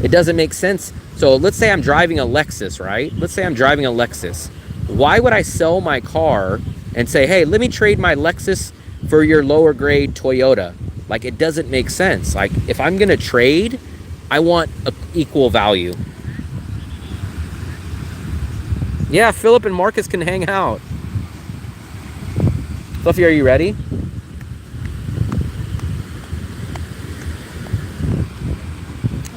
It doesn't make sense. So let's say I'm driving a Lexus, right? Let's say I'm driving a Lexus. Why would I sell my car and say, hey, let me trade my Lexus for your lower grade Toyota? Like, it doesn't make sense. Like, if I'm gonna trade, I want equal value. Yeah, Philip and Marcus can hang out. Fluffy, are you ready?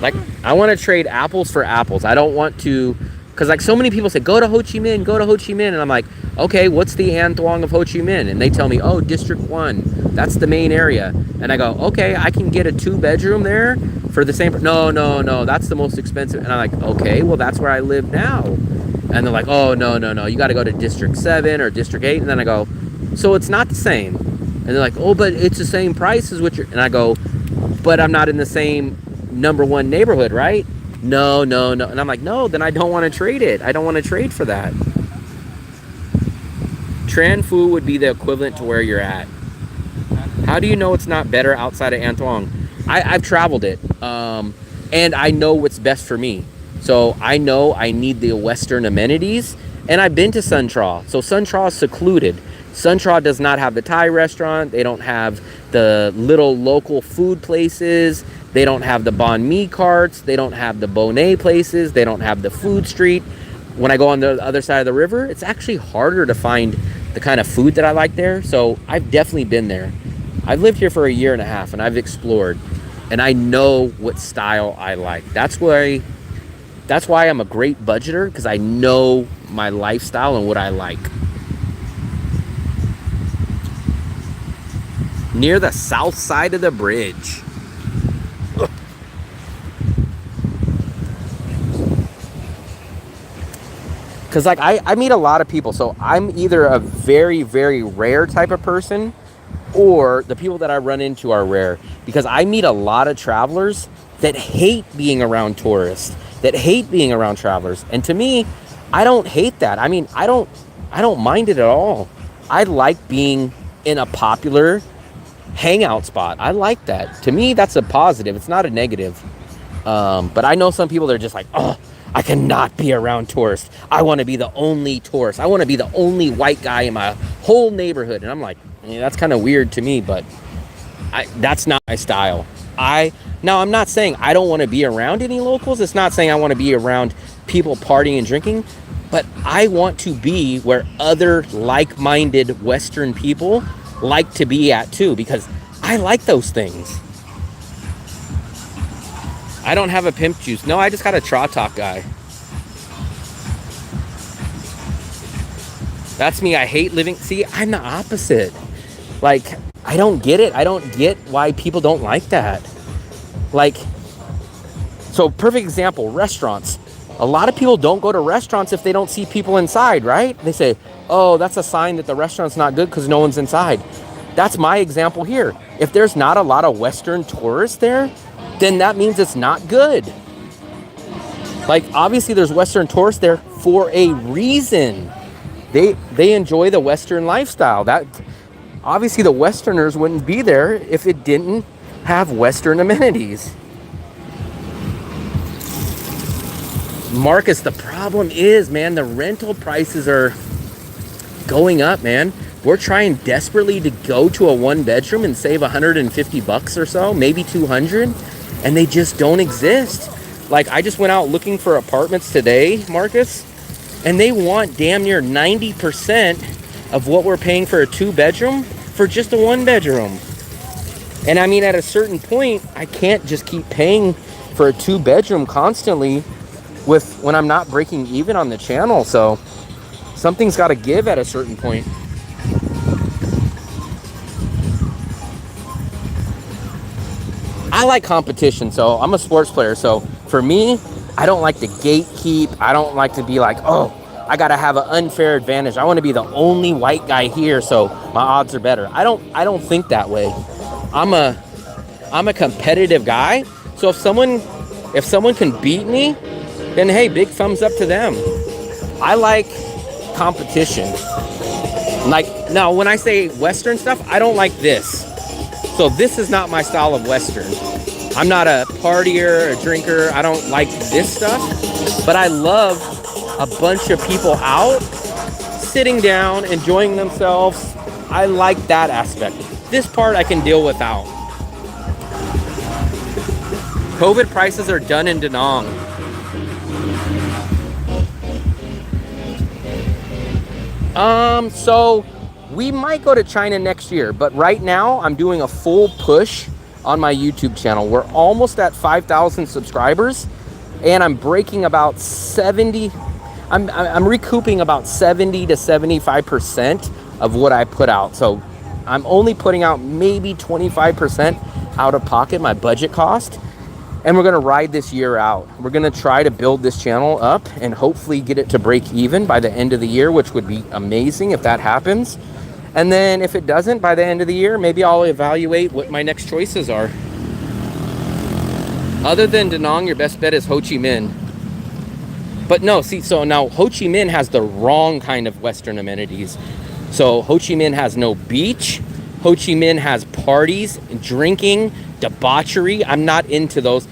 Like, I want to trade apples for apples. I don't want to, because like so many people say, go to Ho Chi Minh, go to Ho Chi Minh. And I'm like, okay, what's the An Thuong of Ho Chi Minh? And they tell me, oh, District 1, that's the main area. And I go, okay, I can get a 2-bedroom there for the same, no, that's the most expensive. And I'm like, okay, well, that's where I live now. And they're like, oh, no, you got to go to District 7 or District 8. And then I go, so it's not the same. And they're like, oh, but it's the same price as what you're, and I go, but I'm not in the same #1 neighborhood, right? No. And I'm like, no, then I don't want to trade it. I don't want to trade for that. Tran Phu would be the equivalent to where you're at. How do you know it's not better outside of An Thuong? I've traveled it, and I know what's best for me. So I know I need the Western amenities, and I've been to Sun Tra. So Sun Tra is secluded. Sun Tra does not have the Thai restaurant. They don't have the little local food places. They don't have the banh mi carts. They don't have the bonnet places. They don't have the food street. When I go on the other side of the river, it's actually harder to find the kind of food that I like there. So I've definitely been there. I've lived here for a year and a half and I've explored, and I know what style I like. That's why I'm a great budgeter, because I know my lifestyle and what I like. Near the south side of the bridge. Because like I meet a lot of people, so I'm either a very, very rare type of person, or the people that I run into are rare, because I meet a lot of travelers that hate being around tourists, that hate being around travelers. And to me, I don't hate that. I mean, I don't mind it at all. I like being in a popular hangout spot. I like that. To me, that's a positive. It's not a negative. But I know some people that are just like, oh, I cannot be around tourists. I want to be the only tourist. I want to be the only white guy in my whole neighborhood. And I'm like, yeah, that's kind of weird to me, but that's not my style. Now, I'm not saying I don't want to be around any locals. It's not saying I want to be around people partying and drinking, but I want to be where other like-minded Western people like to be at too, because I like those things. I don't have a pimp juice. No, I just got a Trot Talk guy. That's me. I hate living. See, I'm the opposite. Like, I don't get it. I don't get why people don't like that. Like, so perfect example, restaurants. A lot of people don't go to restaurants if they don't see people inside, right? They say, oh, that's a sign that the restaurant's not good because no one's inside. That's my example here. If there's not a lot of Western tourists there, then that means it's not good. Like, obviously there's Western tourists there for a reason. They enjoy the Western lifestyle. That obviously the Westerners wouldn't be there if it didn't have Western amenities. Marcus, the problem is, man, the rental prices are going up, man. We're trying desperately to go to a one bedroom and save $150 or so, maybe 200, and they just don't exist. Like, I just went out looking for apartments today, Marcus, and they want damn near 90% of what we're paying for a two bedroom for just a one bedroom. And I mean, at a certain point, I can't just keep paying for a two bedroom constantly when I'm not breaking even on the channel. So something's got to give at a certain point. I like competition, so I'm a sports player. So for me, I don't like to gatekeep. I don't like to be like, oh, I gotta have an unfair advantage. I want to be the only white guy here, so my odds are better. I don't think that way. I'm a competitive guy. So if someone can beat me, then hey, big thumbs up to them. I like competition. Like, now when I say Western stuff, I don't like this. So this is not my style of Western. I'm not a partier, a drinker. I don't like this stuff. But I love a bunch of people out, sitting down, enjoying themselves. I like that aspect. This part I can deal without. COVID prices are done in Danang. So we might go to China next year, but right now I'm doing a full push on my YouTube channel. We're almost at 5,000 subscribers, and I'm breaking about 70. I'm recouping about 70 to 75% of what I put out. So I'm only putting out maybe 25% out of pocket, my budget cost. And we're gonna ride this year out. We're gonna try to build this channel up and hopefully get it to break even by the end of the year, which would be amazing if that happens. And then if it doesn't by the end of the year, maybe I'll evaluate what my next choices are. Other than Danang, your best bet is Ho Chi Minh. But no, see, so now Ho Chi Minh has the wrong kind of Western amenities. So Ho Chi Minh has no beach. Ho Chi Minh has parties, drinking, debauchery. I'm not into those.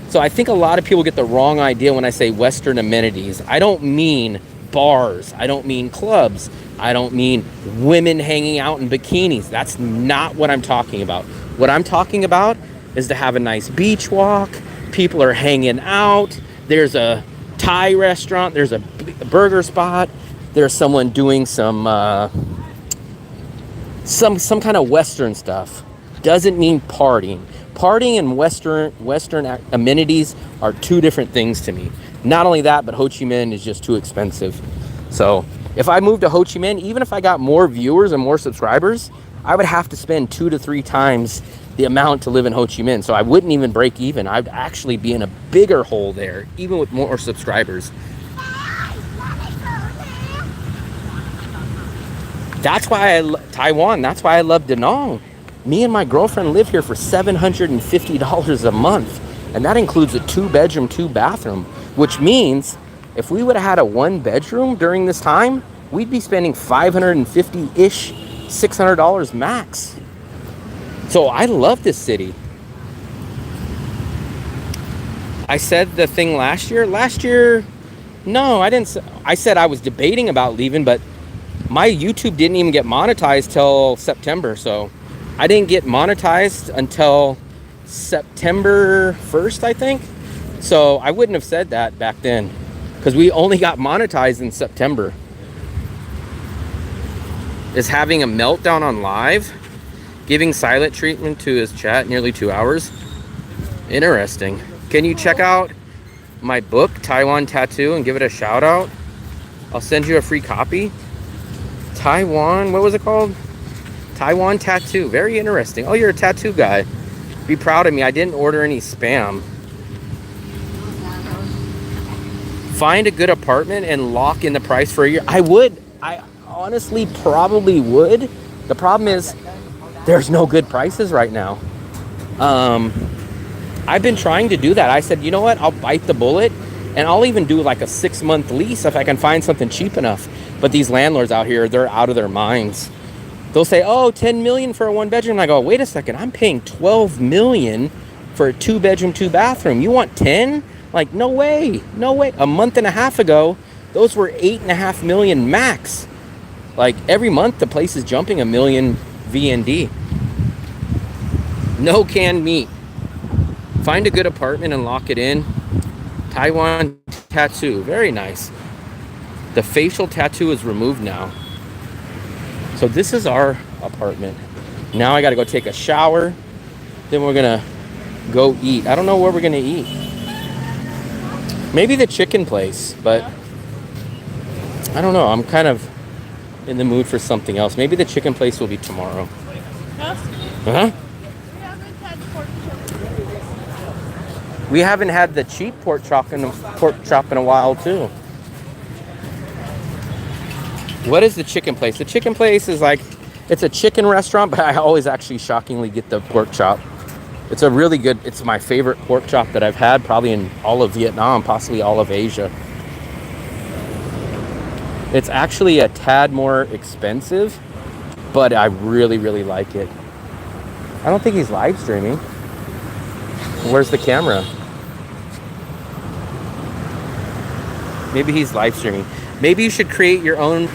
So I think a lot of people get the wrong idea when I say Western amenities. I don't mean bars. I don't mean clubs. I don't mean women hanging out in bikinis. That's not what I'm talking about. What I'm talking about is to have a nice beach walk. People are hanging out. There's a Thai restaurant. There's a burger spot. there's someone doing some kind of Western stuff. Doesn't mean partying. Partying and Western amenities are two different things to me. Not only that, but Ho Chi Minh is just too expensive. So if I moved to Ho Chi Minh, even if I got more viewers and more subscribers, I would have to spend 2 to 3 times the amount to live in Ho Chi Minh. So I wouldn't even break even. I'd actually be in a bigger hole there, even with more subscribers. That's why Taiwan, that's why I love Danang. Me and my girlfriend live here for $750 a month. And that includes a 2-bedroom, 2-bathroom, which means if we would have had a 1-bedroom during this time, we'd be spending $550-ish, $600 max. So I love this city. I said the thing last year, no, I didn't. I said I was debating about leaving, but my YouTube didn't even get monetized till September. So I didn't get monetized until September 1st, I think. So I wouldn't have said that back then because we only got monetized in September. Is having a meltdown on live, giving silent treatment to his chat nearly 2 hours. Interesting. Can you check out my book, Taiwan Tattoo, and give it a shout out? I'll send you a free copy. Taiwan, what was it called? Taiwan Tattoo. Very interesting. Oh, you're a tattoo guy. Be proud of me. I didn't order any spam. Find a good apartment and lock in the price for a year. I would. I honestly probably would. The problem is there's no good prices right now. I've been trying to do that. I said, you know what? I'll bite the bullet and I'll even do like a 6-month lease if I can find something cheap enough. But these landlords out here, they're out of their minds. They'll say, oh, 10 million for a 1-bedroom. I go, wait a second, I'm paying 12 million for a 2-bedroom, 2-bathroom. You want 10? Like, no way, no way. A month and a half ago, those were 8.5 million max. Like every month, the place is jumping a million VND. No canned meat. Find a good apartment and lock it in. Taiwan Tattoo, very nice. The facial tattoo is removed now. So this is our apartment. Now I gotta go take a shower. Then we're gonna go eat. I don't know where we're gonna eat. Maybe the chicken place, but I don't know. I'm kind of in the mood for something else. Maybe the chicken place will be tomorrow. Huh? We haven't had the cheap pork chop in a while too. What is the chicken place? The chicken place is like, it's a chicken restaurant, but I always actually shockingly get the pork chop. It's a really good, it's my favorite pork chop that I've had probably in all of Vietnam, possibly all of Asia. It's actually a tad more expensive, but I really, really like it. I don't think he's live streaming. Where's the camera? Maybe he's live streaming. Maybe you should create your own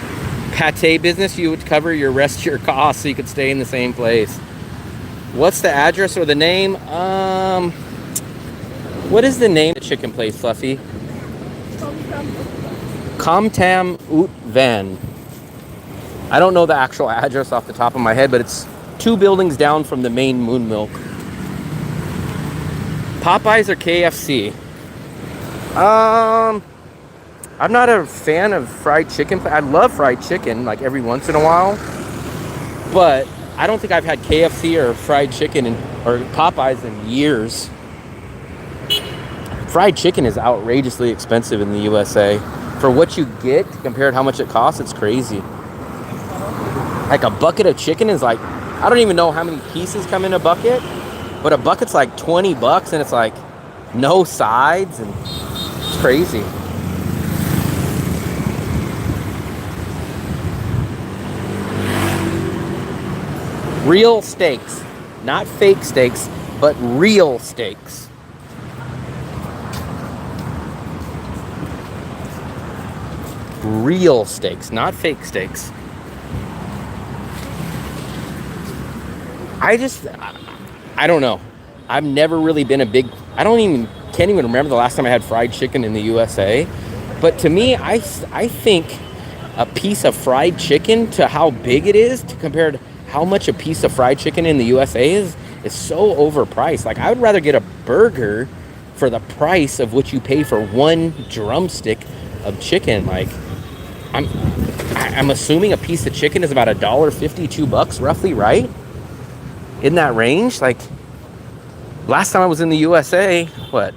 pate business. You would cover your rest of your costs so you could stay in the same place. What's the address or the name? What is the name of the chicken place, Fluffy? Com Tam Ut Van. I don't know the actual address off the top of my head, but it's 2 buildings down from the main Moon Milk. Popeyes or KFC? I'm not a fan of fried chicken. I love fried chicken like every once in a while, but I don't think I've had KFC or fried chicken or Popeyes in years. Fried chicken is outrageously expensive in the USA. For what you get compared to how much it costs, it's crazy. Like a bucket of chicken is like, I don't even know how many pieces come in a bucket, but a bucket's like $20 and it's like no sides and it's crazy. Real steaks, not fake steaks, but real steaks. Real steaks, not fake steaks. I don't know. I've never really been a big, can't even remember the last time I had fried chicken in the USA. But to me, I think a piece of fried chicken to how big it is to compare to how much a piece of fried chicken in the USA is so overpriced. Like, I would rather get a burger for the price of what you pay for one drumstick of chicken. Like, I'm assuming a piece of chicken is about $1.50, $2 roughly, right? In that range. Like, last time I was in the USA, what,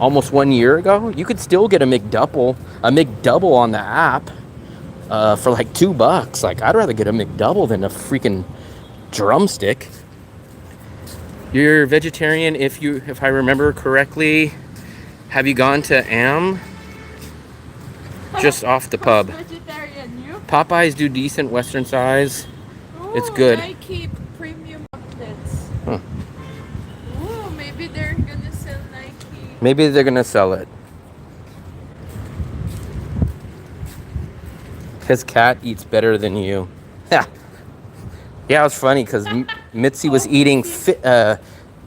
almost 1 year ago, you could still get a McDouble on the app for like $2. Like, I'd rather get a McDouble than a freaking drumstick. You're vegetarian if I remember correctly. Have you gone to Am? Just off the pub. Vegetarian, you? Popeyes do decent Western size. Ooh, It's good. Nike premium outlets. Huh. Ooh, maybe they're gonna sell Nike. Maybe they're gonna sell it. His cat eats better than you. Yeah, it was funny because Mitzi was eating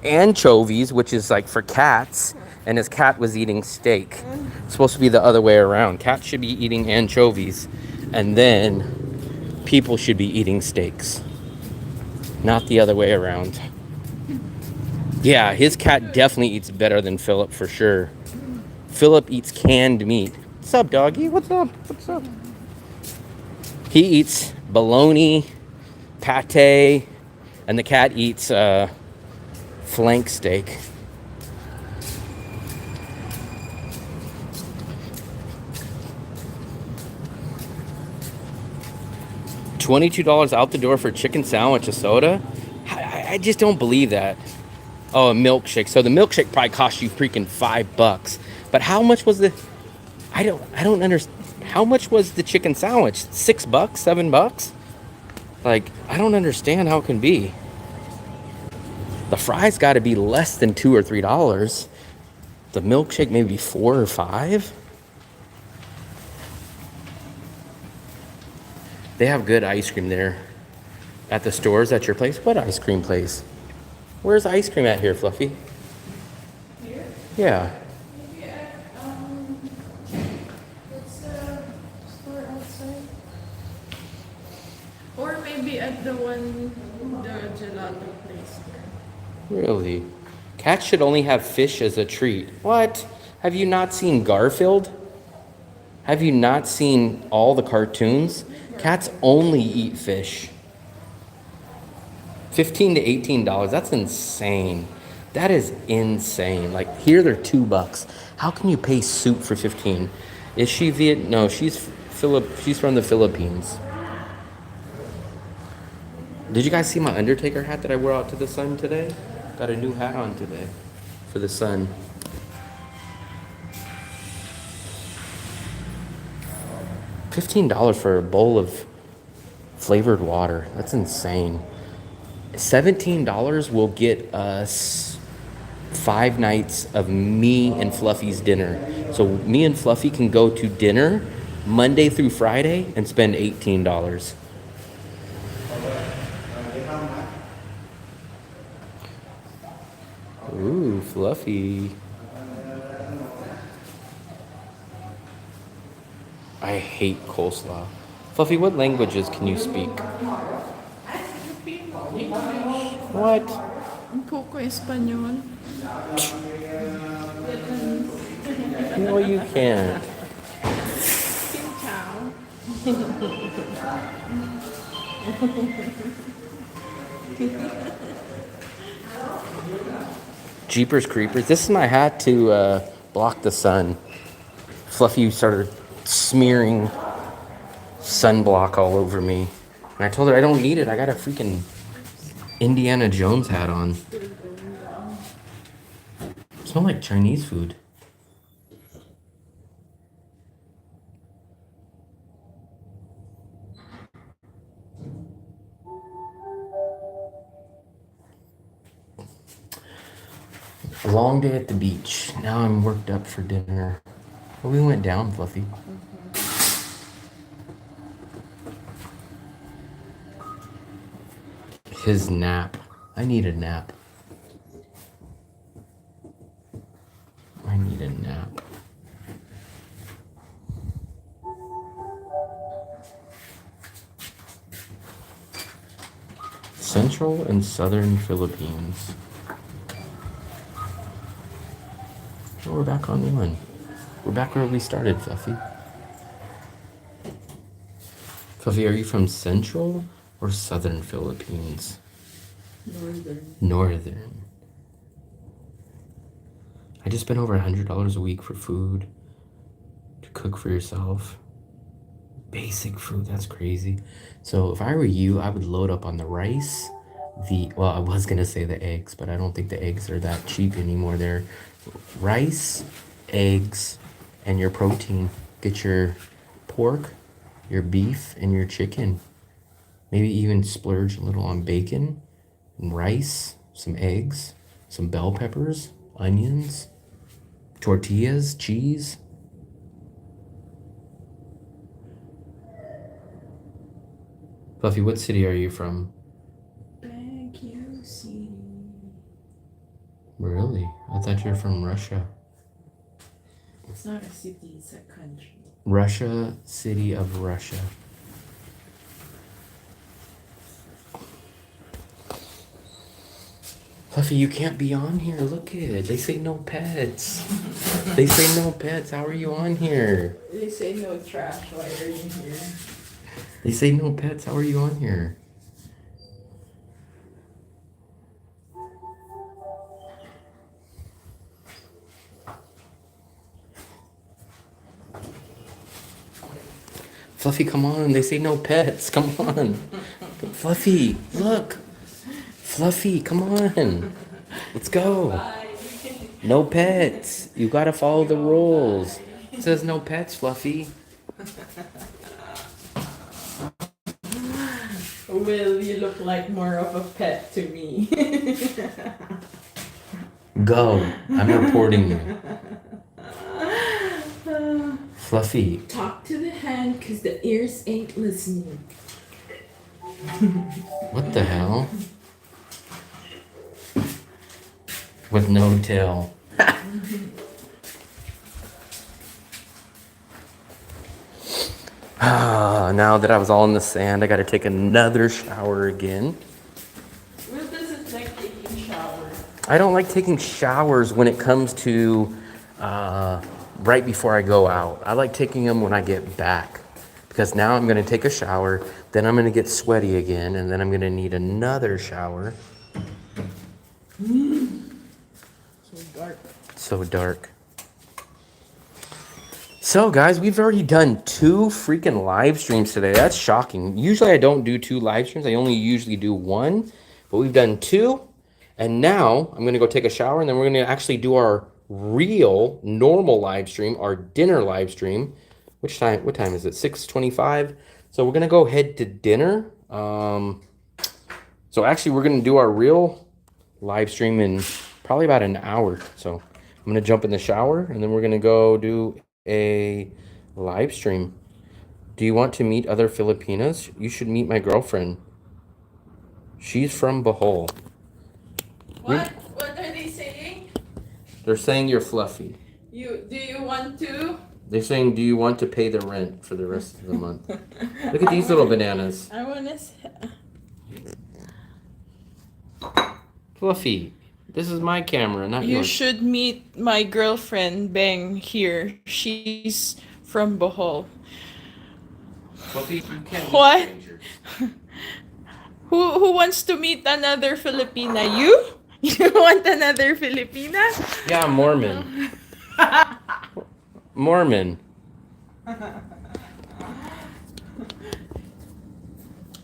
anchovies, which is like for cats, and his cat was eating steak. It's supposed to be the other way around. Cats should be eating anchovies, and then people should be eating steaks. Not the other way around. Yeah, his cat definitely eats better than Philip for sure. Philip eats canned meat. What's up, doggy? What's up? What's up? He eats bologna, pate, and the cat eats flank steak. $22 out the door for a chicken sandwich, a soda? I just don't believe that. Oh, a milkshake. So the milkshake probably cost you freaking $5. But how much was the... I don't understand. How much was the chicken sandwich? $6? $7? Like, I don't understand how it can be. The fries got to be less than $2 or $3. The milkshake maybe $4 or $5. They have good ice cream there at the stores at your place. What ice cream place? Where's ice cream at here, Fluffy? Here? Yeah. Maybe at, what's the store outside? Or maybe at the one, the gelato place there. Really? Cats should only have fish as a treat. What? Have you not seen Garfield? Have you not seen all the cartoons? Cats only eat fish. $15 to $18. That's insane. That is insane. Like, here they're $2. How can you pay soup for 15? Is she No, she's from the Philippines. Did you guys see my Undertaker hat that I wore out to the sun today? Got a new hat on today for the sun. $15 for a bowl of flavored water. That's insane. $17 will get us 5 nights of me and Fluffy's dinner. So me and Fluffy can go to dinner Monday through Friday and spend $18. Ooh, Fluffy. I hate coleslaw. Fluffy, what languages can you speak? What? Un poco español. No, you can't. Xin chào. Jeepers Creepers. This is my hat to block the sun. Fluffy started smearing sunblock all over me. And I told her I don't need it. I got a freaking Indiana Jones hat on. Smell like Chinese food. A long day at the beach. Now I'm worked up for dinner. Well, we went down, Fluffy. His nap. I need a nap. I need a nap. Central and Southern Philippines. Oh, we're back on one. We're back where we started, Fluffy. Fluffy, are you from Central or Southern Philippines? Northern. Northern. I just spent over $100 a week for food to cook for yourself. Basic food, that's crazy. So if I were you, I would load up on the rice, well, I was gonna say the eggs, but I don't think the eggs are that cheap anymore. They're rice, eggs, and your protein. Get your pork, your beef, and your chicken. Maybe even splurge a little on bacon and rice, some eggs, some bell peppers, onions, tortillas, cheese. Fluffy, what city are you from? Baguio City. Really? I thought you were from Russia. It's not a city, it's a country. Russia, city of Russia. Fluffy, you can't be on here. Look it. They say no pets. They say no pets. How are you on here? They say no trash. Why are you here? They say no pets. How are you on here? Fluffy, come on. They say no pets. Come on. Fluffy, look. Fluffy, come on. Let's go. Bye. No pets. You gotta follow the rules. It says no pets, Fluffy. Will, you look like more of a pet to me. Go. I'm reporting you. Fluffy. Talk to the hand, cause the ears ain't listening. What the hell? With no tail. Now that I was all in the sand, I gotta take another shower again. Will doesn't like taking shower. I don't like taking showers when it comes to right before I go out. I like taking them when I get back. Because now I'm gonna take a shower, then I'm gonna get sweaty again, and then I'm gonna need another shower. So dark. So dark. So guys, we've already done 2 freaking live streams today. That's shocking. Usually I don't do 2 live streams. I only usually do 1, but we've done 2. And now I'm gonna go take a shower, and then we're gonna actually do our real normal live stream, our dinner live stream. What time is it? 6:25. So we're gonna go head to dinner. So actually we're gonna do our real live stream in probably about an hour. So I'm gonna jump in the shower, and then we're gonna go do a live stream. Do you want to meet other Filipinas? You should meet my girlfriend. She's from Bohol. What? What are they saying? They're saying you're fluffy. Do you want to? They're saying, do you want to pay the rent for the rest of the month? Look at these little bananas. I wanna. Fluffy, this is my camera, not You yours. should meet my girlfriend Beng here. She's from Bohol. Fluffy, you can't meet What? strangers. Who wants to meet another Filipina? You? You want another Filipina? Yeah, Mormon. Mormon.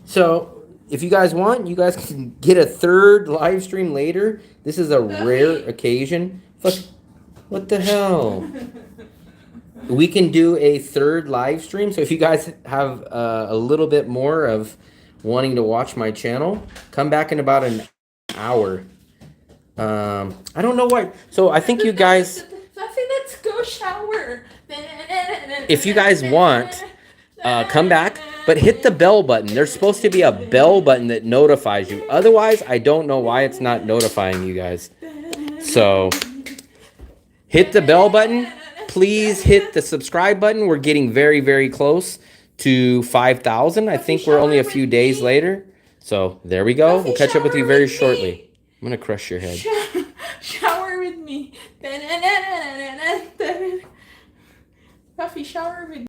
So, if you guys want, you guys can get a 3rd live stream later. This is a rare occasion. What the hell? We can do a 3rd live stream. So if you guys have a little bit more of wanting to watch my channel, come back in about an hour. I don't know why. So I think you guys... Fluffy, let's go shower. If you guys want, come back, but hit the bell button. There's supposed to be a bell button that notifies you. Otherwise, I don't know why it's not notifying you guys. So, hit the bell button. Please hit the subscribe button. We're getting very, very close to 5,000. I think we're only a few days later. So there we go. Puffy, We'll catch up with you shower very with me. shortly. I'm gonna crush your head. Shower with me. Puffy, shower with me.